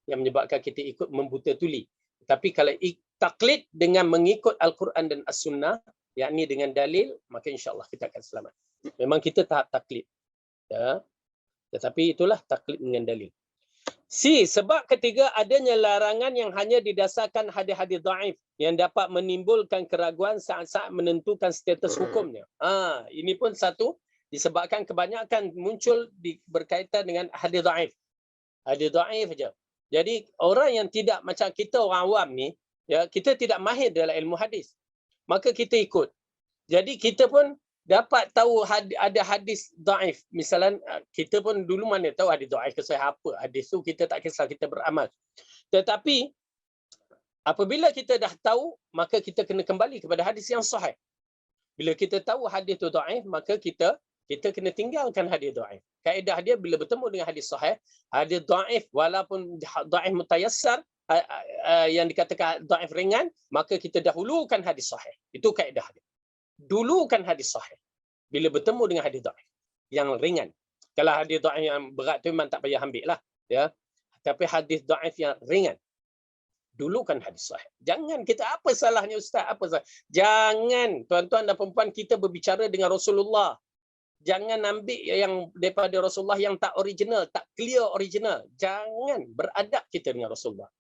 yang menyebabkan kita ikut membuta tuli. Tapi kalau taklid dengan mengikut Al-Quran dan As-Sunnah, yakni dengan dalil, maka insya-Allah kita akan selamat. Memang kita tahap taklid. Ya. Tetapi itulah taklid dengan dalil. Sebab ketiga, adanya larangan yang hanya didasarkan hadis-hadis dhaif yang dapat menimbulkan keraguan saat-saat menentukan status hukumnya. Ini pun satu disebabkan kebanyakan muncul berkaitan dengan hadis dhaif. Hadis dhaif saja. Jadi orang yang tidak macam kita orang awam ni, ya, kita tidak mahir dalam ilmu hadis. Maka kita ikut. Jadi kita pun dapat tahu ada hadis dhaif. Misalnya kita pun dulu mana tahu hadis dhaif ke sahih apa. Hadis tu kita tak kisah, kita beramal. Tetapi apabila kita dah tahu, maka kita kena kembali kepada hadis yang sahih. Bila kita tahu hadis tu dhaif, maka kita kena tinggalkan hadis dhaif. Kaedah dia bila bertemu dengan hadis sahih, hadis dhaif walaupun dhaif mutayassar, yang dikatakan dhaif ringan, maka kita dahulukan hadis sahih. Itu kaedah dia. Dulukan hadis sahih bila bertemu dengan hadis dhaif yang ringan. Kalau hadis dhaif yang berat tu memang tak payah ambil lah, ya. Tapi hadis dhaif yang ringan, dulukan hadis sahih. Jangan kita, apa salahnya ustaz? Apa salah? Jangan tuan-tuan dan puan-puan kita berbicara dengan Rasulullah. Jangan ambil yang daripada Rasulullah yang tak original, tak clear original. Jangan beradab kita dengan Rasulullah.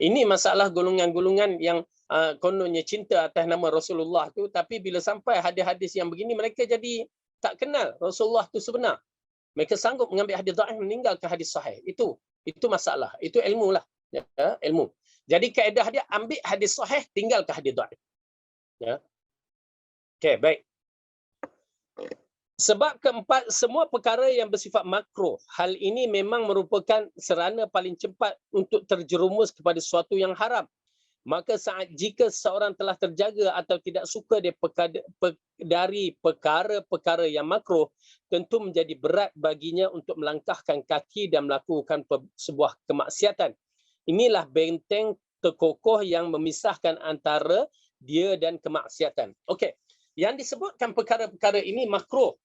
Ini masalah golongan-golongan yang kononnya cinta atas nama Rasulullah tu, tapi bila sampai hadis-hadis yang begini, mereka jadi tak kenal Rasulullah tu sebenar. Mereka sanggup mengambil hadis dhaif meninggalkan hadis sahih. Itu masalah. Itu ilmu lah. Ya, ilmu. Jadi kaedah dia ambil hadis sahih, tinggalkan hadis dhaif. Ya. Okey, baik. Sebab keempat, semua perkara yang bersifat makruh, hal ini memang merupakan sarana paling cepat untuk terjerumus kepada sesuatu yang haram. Maka jika seseorang telah terjaga atau tidak suka dari perkara-perkara yang makruh, tentu menjadi berat baginya untuk melangkahkan kaki dan melakukan sebuah kemaksiatan. Inilah benteng terkokoh yang memisahkan antara dia dan kemaksiatan. Okey, yang disebutkan perkara-perkara ini makruh.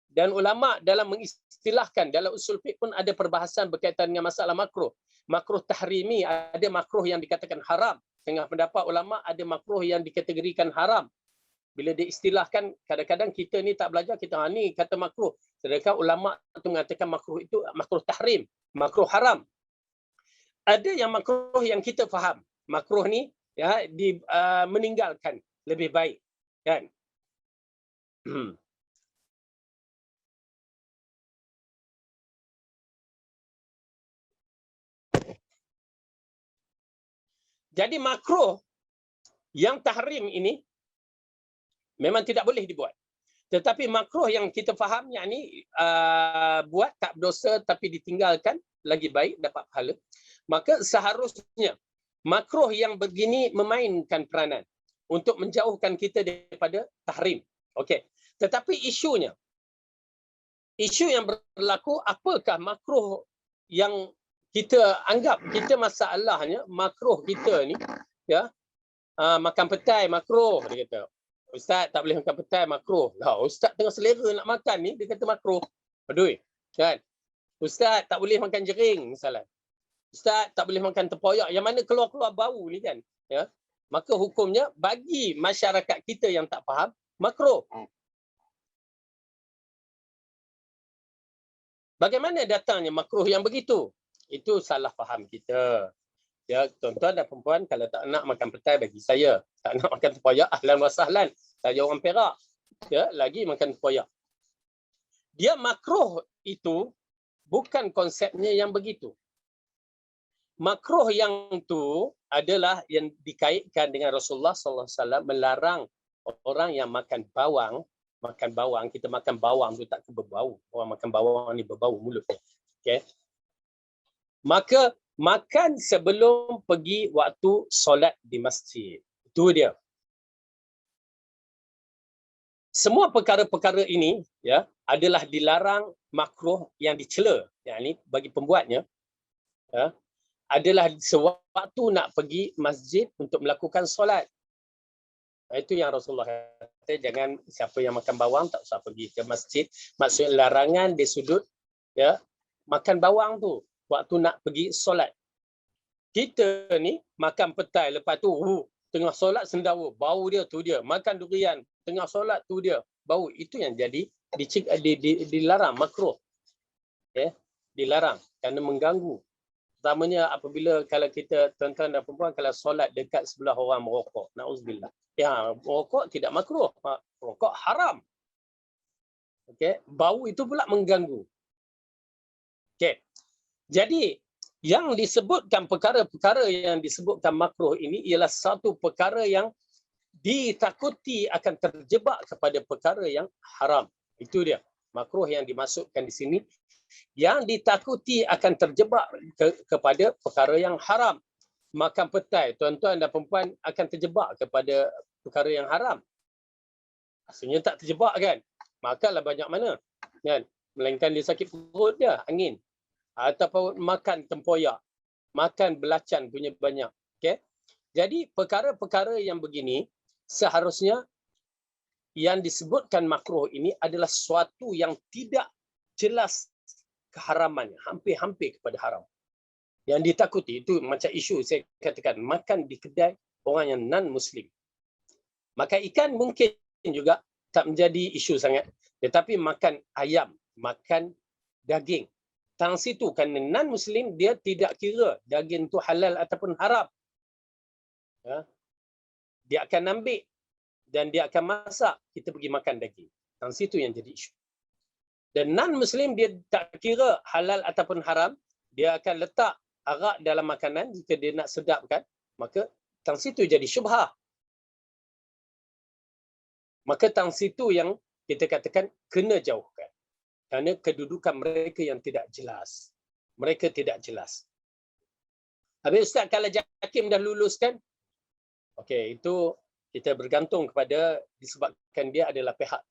Dan ulama dalam mengistilahkan, dalam usul fiqh pun ada perbahasan berkaitan dengan masalah makruh. Makruh tahrimi, ada makruh yang dikatakan haram. Setengah pendapat ulama ada makruh yang dikategorikan haram. Bila diistilahkan, kadang-kadang kita ni tak belajar, kita ni kata makruh. Sedangkan ulama tu mengatakan makruh itu makruh tahrim, makruh haram. Ada yang makruh yang kita faham. Makruh ni ya meninggalkan lebih baik, kan? Jadi makruh yang tahrim ini memang tidak boleh dibuat. Tetapi makruh yang kita faham, yakni buat tak berdosa tapi ditinggalkan lagi baik, dapat pahala. Maka seharusnya makruh yang begini memainkan peranan untuk menjauhkan kita daripada tahrim. Okey. Tetapi isu yang berlaku, apakah makruh yang kita anggap, kita masalahnya makruh kita ni, ya, makan petai makruh, dia kata. Ustaz tak boleh makan petai makruh. Lah, ustaz tengah selera nak makan ni, dia kata makruh. Aduh, kan? Ustaz tak boleh makan jering misalnya. Ustaz tak boleh makan tempoyak yang mana keluar-keluar bau ni, kan? Ya. Maka hukumnya bagi masyarakat kita yang tak faham, makruh. Bagaimana datangnya makruh yang begitu? Itu salah faham kita. Ya, tuan-tuan dan perempuan, kalau tak nak makan petai bagi saya. Tak nak makan tempoyak, ahlan wa sahlan. Saya orang Perak. Ya, lagi makan tempoyak. Dia makruh itu bukan konsepnya yang begitu. makruh yang tu adalah yang dikaitkan dengan Rasulullah sallallahu alaihi wasallam melarang orang yang makan bawang, kita makan bawang tu tak berbau. Orang makan bawang ni berbau mulutnya. Okey. Maka makan sebelum pergi waktu solat di masjid. Itu dia. Semua perkara-perkara ini ya adalah dilarang, makruh yang dicela, yakni bagi pembuatnya ya, adalah sewaktu nak pergi masjid untuk melakukan solat. Itu yang Rasulullah kata, jangan siapa yang makan bawang tak usah pergi ke masjid. Maksudnya larangan di sudut ya makan bawang tu waktu nak pergi solat. Kita ni makan petai, lepas tu tengah solat sendawa, bau dia tu dia. Makan durian, tengah solat tu dia, bau. Itu yang jadi dilarang, makruh. Okay? Dilarang kerana mengganggu. Pertamanya apabila kalau kita tuan-tuan dan perempuan kalau solat dekat sebelah orang merokok, na'udzubillah. Ya, merokok tidak makruh, merokok haram. Okey, bau itu pula mengganggu. Okey. Jadi yang disebutkan perkara-perkara yang disebutkan makruh ini ialah satu perkara yang ditakuti akan terjebak kepada perkara yang haram. Itu dia. Makruh yang dimasukkan di sini yang ditakuti akan terjebak kepada perkara yang haram. Makan petai, tuan-tuan dan perempuan akan terjebak kepada perkara yang haram. Asalnya tak terjebak kan? Makanlah banyak mana. Kan? Melainkan dia sakit perut dia, angin. Ataupun makan tempoyak, makan belacan punya banyak. Okay? Jadi perkara-perkara yang begini seharusnya yang disebutkan makruh ini adalah suatu yang tidak jelas keharamannya, hampir-hampir kepada haram. Yang ditakuti itu macam isu saya katakan makan di kedai orang yang non-Muslim. Makan ikan mungkin juga tak menjadi isu sangat, tetapi makan ayam, makan daging, tang situ kan non-Muslim dia tidak kira daging tu halal ataupun haram. Ya. Dia akan ambil dan dia akan masak, kita pergi makan daging. Tang situ yang jadi isu. Dan non-Muslim dia tak kira halal ataupun haram, dia akan letak arak dalam makanan jika dia nak sedapkan, maka tang situ jadi syubhah. Maka tang situ yang kita katakan kena jauhkan. Kerana kedudukan mereka yang tidak jelas. Mereka tidak jelas. Habis Ustaz, kalau JAKIM dah luluskan, okey, itu kita bergantung kepada disebabkan dia adalah pihak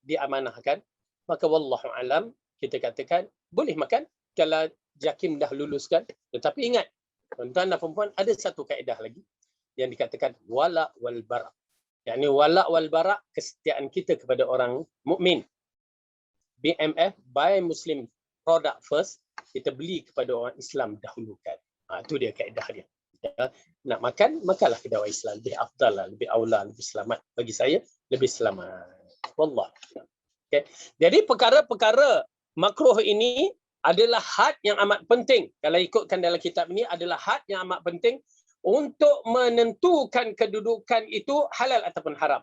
diamanahkan. Maka wallahu alam kita katakan boleh makan kalau JAKIM dah luluskan. Tetapi ingat, tuan-tuan dan perempuan, ada satu kaedah lagi yang dikatakan wala wal bara. Yakni wala wal bara, kesetiaan kita kepada orang mukmin. BMF, buy Muslim product first, kita beli kepada orang Islam dahulukan. Itu dia kaedah dia. Ya, nak makan, makanlah kedai orang Islam. Lebih afdal lah, lebih aula, lebih selamat. Bagi saya, lebih selamat. Wallah. Okay. Jadi perkara-perkara makruh ini adalah had yang amat penting. Kalau ikutkan dalam kitab ini adalah had yang amat penting untuk menentukan kedudukan itu halal ataupun haram.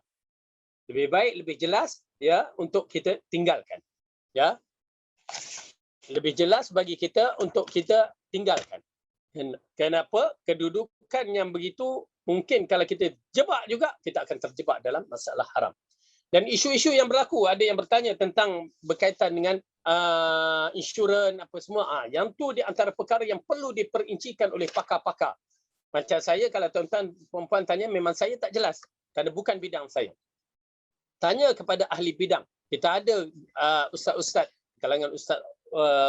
Lebih baik, lebih jelas ya untuk kita tinggalkan. Ya. Lebih jelas bagi kita untuk kita tinggalkan. Kenapa? Kedudukan yang begitu mungkin kalau kita jebak juga kita akan terjebak dalam masalah haram. Dan isu-isu yang berlaku, ada yang bertanya tentang berkaitan dengan insurans apa semua. Yang tu di antara perkara yang perlu diperincikan oleh pakar-pakar. Macam saya, kalau tuan-tuan perempuan tanya, memang saya tak jelas. Kerana bukan bidang saya. Tanya kepada ahli bidang. Kita ada ustaz-ustaz, kalangan ustaz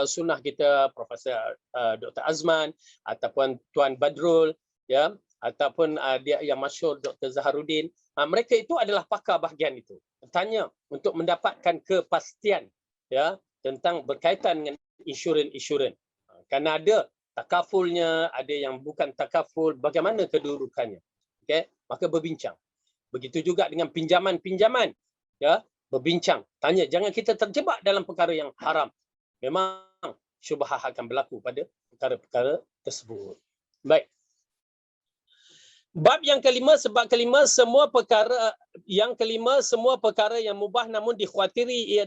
sunnah kita, Profesor Dr. Azman, ataupun Tuan Badrul, ya, ataupun dia yang masyhur Dr. Zaharuddin. Mereka itu adalah pakar bahagian itu. Tanya untuk mendapatkan kepastian ya tentang berkaitan dengan insurans. Kerana ada takafulnya, ada yang bukan takaful, bagaimana kedudukannya. Okey, maka berbincang. Begitu juga dengan pinjaman-pinjaman ya, berbincang. Tanya, jangan kita terjebak dalam perkara yang haram. Memang syubhah akan berlaku pada perkara-perkara tersebut. Baik. Bab yang kelima, sebab kelima, semua perkara yang mubah namun dikhawatiri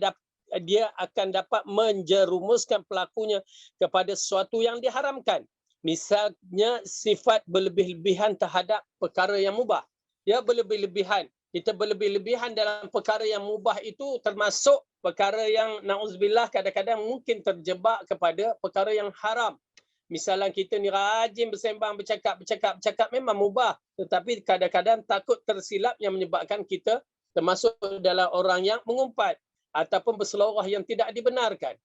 dia akan dapat menjerumuskan pelakunya kepada sesuatu yang diharamkan. Misalnya sifat berlebih-lebihan terhadap perkara yang mubah. Ya, berlebih-lebihan. Kita berlebih-lebihan dalam perkara yang mubah itu termasuk perkara yang na'udzubillah kadang-kadang mungkin terjebak kepada perkara yang haram. Misalnya kita ni rajin bersembang, bercakap memang mubah. Tetapi kadang-kadang takut tersilap yang menyebabkan kita termasuk dalam orang yang mengumpat ataupun berselawah yang tidak dibenarkan.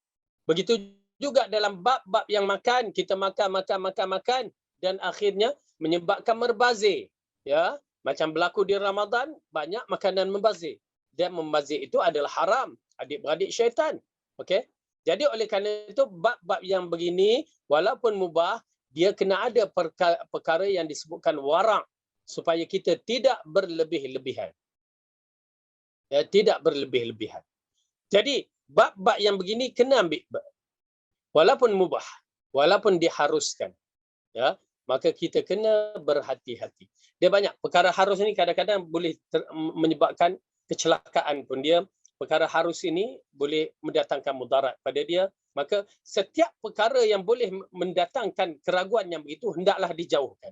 Begitu juga dalam bab-bab yang makan, kita makan dan akhirnya menyebabkan merbazir. Ya, macam berlaku di Ramadan, banyak makanan membazir. Dan membazir itu adalah haram, adik-beradik syaitan. Okey? Jadi oleh kerana itu bab-bab yang begini walaupun mubah, dia kena ada perkara yang disebutkan wara' supaya kita tidak berlebih-lebihan. Ya, tidak berlebih-lebihan. Jadi bab-bab yang begini kena ambil walaupun mubah, walaupun diharuskan, ya, maka kita kena berhati-hati. Dia banyak perkara harus ini kadang-kadang boleh menyebabkan kecelakaan pun dia. Perkara harus ini boleh mendatangkan mudarat pada dia. Maka setiap perkara yang boleh mendatangkan keraguan yang begitu hendaklah dijauhkan.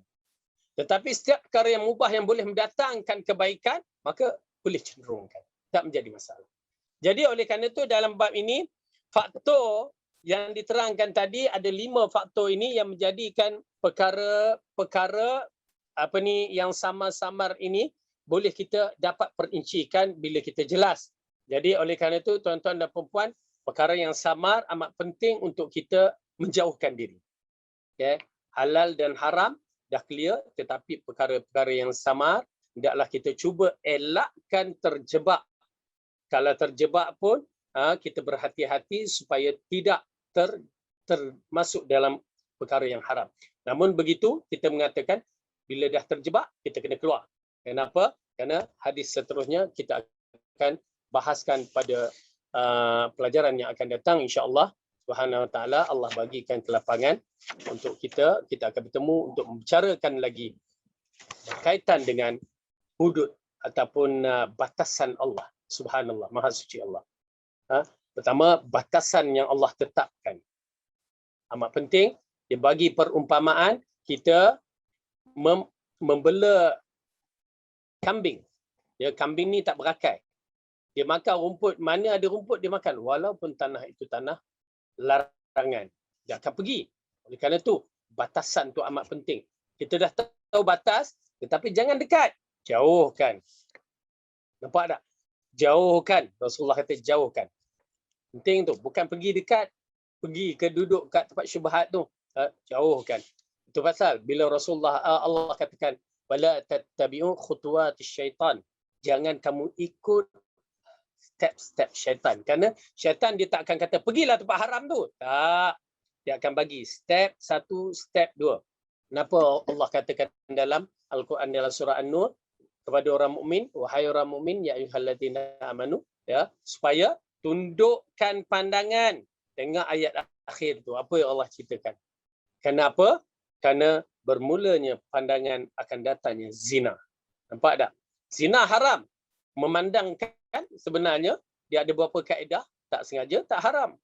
Tetapi setiap perkara yang mubah yang boleh mendatangkan kebaikan, maka boleh cenderungkan. Tak menjadi masalah. Jadi oleh kerana itu dalam bab ini faktor yang diterangkan tadi ada 5 faktor ini yang menjadikan perkara yang samar-samar ini boleh kita dapat perincikan bila kita jelas. Jadi oleh kerana itu tuan-tuan dan puan-puan, perkara yang samar amat penting untuk kita menjauhkan diri. Okay. Halal dan haram dah clear, tetapi perkara-perkara yang samar hendaklah kita cuba elakkan terjebak. Kalau terjebak pun kita berhati-hati supaya tidak termasuk dalam perkara yang haram. Namun begitu kita mengatakan bila dah terjebak kita kena keluar. Kenapa? Kerana hadis seterusnya kita akan bahaskan pada pelajaran yang akan datang insya-Allah. Subhanahu wa taala Allah bagikan kelapangan untuk kita akan bertemu untuk membicarakan lagi berkaitan dengan hudud ataupun batasan Allah. Subhanallah, Maha Suci Allah. Pertama, batasan yang Allah tetapkan. Amat penting, dia bagi perumpamaan kita membela kambing. Ya, kambing ni tak berakal. Dia makan rumput, mana ada rumput dia makan. Walaupun tanah itu tanah larangan. Dia akan pergi. Oleh kerana itu, batasan tu amat penting. Kita dah tahu batas, tetapi jangan dekat. Jauhkan. Nampak tak? Jauhkan. Rasulullah kata jauhkan. Penting tu. Bukan pergi dekat. Pergi ke duduk kat tempat syubhat tu. Jauhkan. Itu pasal bila Rasulullah Allah katakan wala tattabi'u khutuwatis syaitan. Jangan kamu ikut step-step syaitan. Kerana syaitan dia tak akan kata pergilah tempat haram tu. Tak. Dia akan bagi step 1, step 2. Kenapa Allah katakan dalam Al-Quran dalam surah An-Nur kepada orang mukmin, wahai orang mukmin ya ayyuhalladzina amanu, ya, supaya tundukkan pandangan. Tengok ayat akhir tu apa yang Allah ceritakan. Kenapa? Kerana bermulanya pandangan akan datangnya zina. Nampak tak? Zina haram. Memandangkan sebenarnya dia ada beberapa kaedah, tak sengaja tak haram.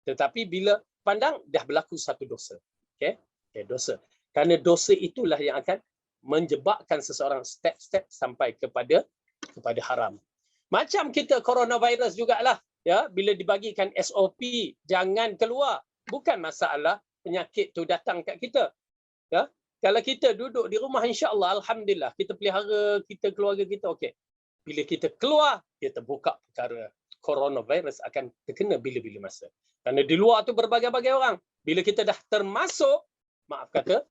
Tetapi bila pandang dah berlaku satu dosa. Okey? Dosa. Kerana dosa itulah yang akan menjebakkan seseorang step-step sampai kepada haram. Macam kita coronavirus jugalah, ya, bila dibagikan SOP jangan keluar, bukan masalah penyakit tu datang kat kita. Ya, kalau kita duduk di rumah insya-Allah alhamdulillah kita pelihara kita keluarga kita okey. Bila kita keluar kita buka perkara coronavirus akan terkena bila-bila masa. Kerana di luar tu berbagai-bagai orang. Bila kita dah termasuk, maaf kata,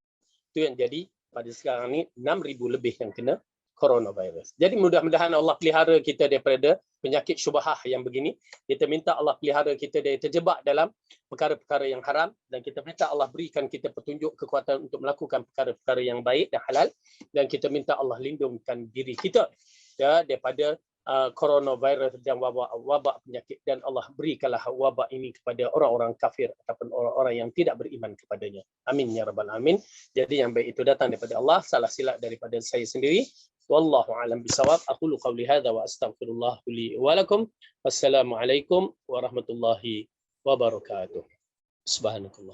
tu yang jadi pada sekarang ni 6,000 lebih yang kena coronavirus. Jadi mudah-mudahan Allah pelihara kita daripada penyakit syubhah yang begini. Kita minta Allah pelihara kita dari terjebak dalam perkara-perkara yang haram dan kita minta Allah berikan kita petunjuk kekuatan untuk melakukan perkara-perkara yang baik dan halal dan kita minta Allah lindungkan diri kita ya daripada coronavirus dan wabak penyakit dan Allah berikanlah wabak ini kepada orang-orang kafir ataupun orang-orang yang tidak beriman kepadanya. Amin ya rabbal alamin. Jadi yang baik itu datang daripada Allah, salah silap daripada saya sendiri. Wallahu a'lam bisawab. Aqulu qawli hadza wa astaghfirullah li wa lakum. Wassalamualaikum warahmatullahi wabarakatuh. Subhanakallah.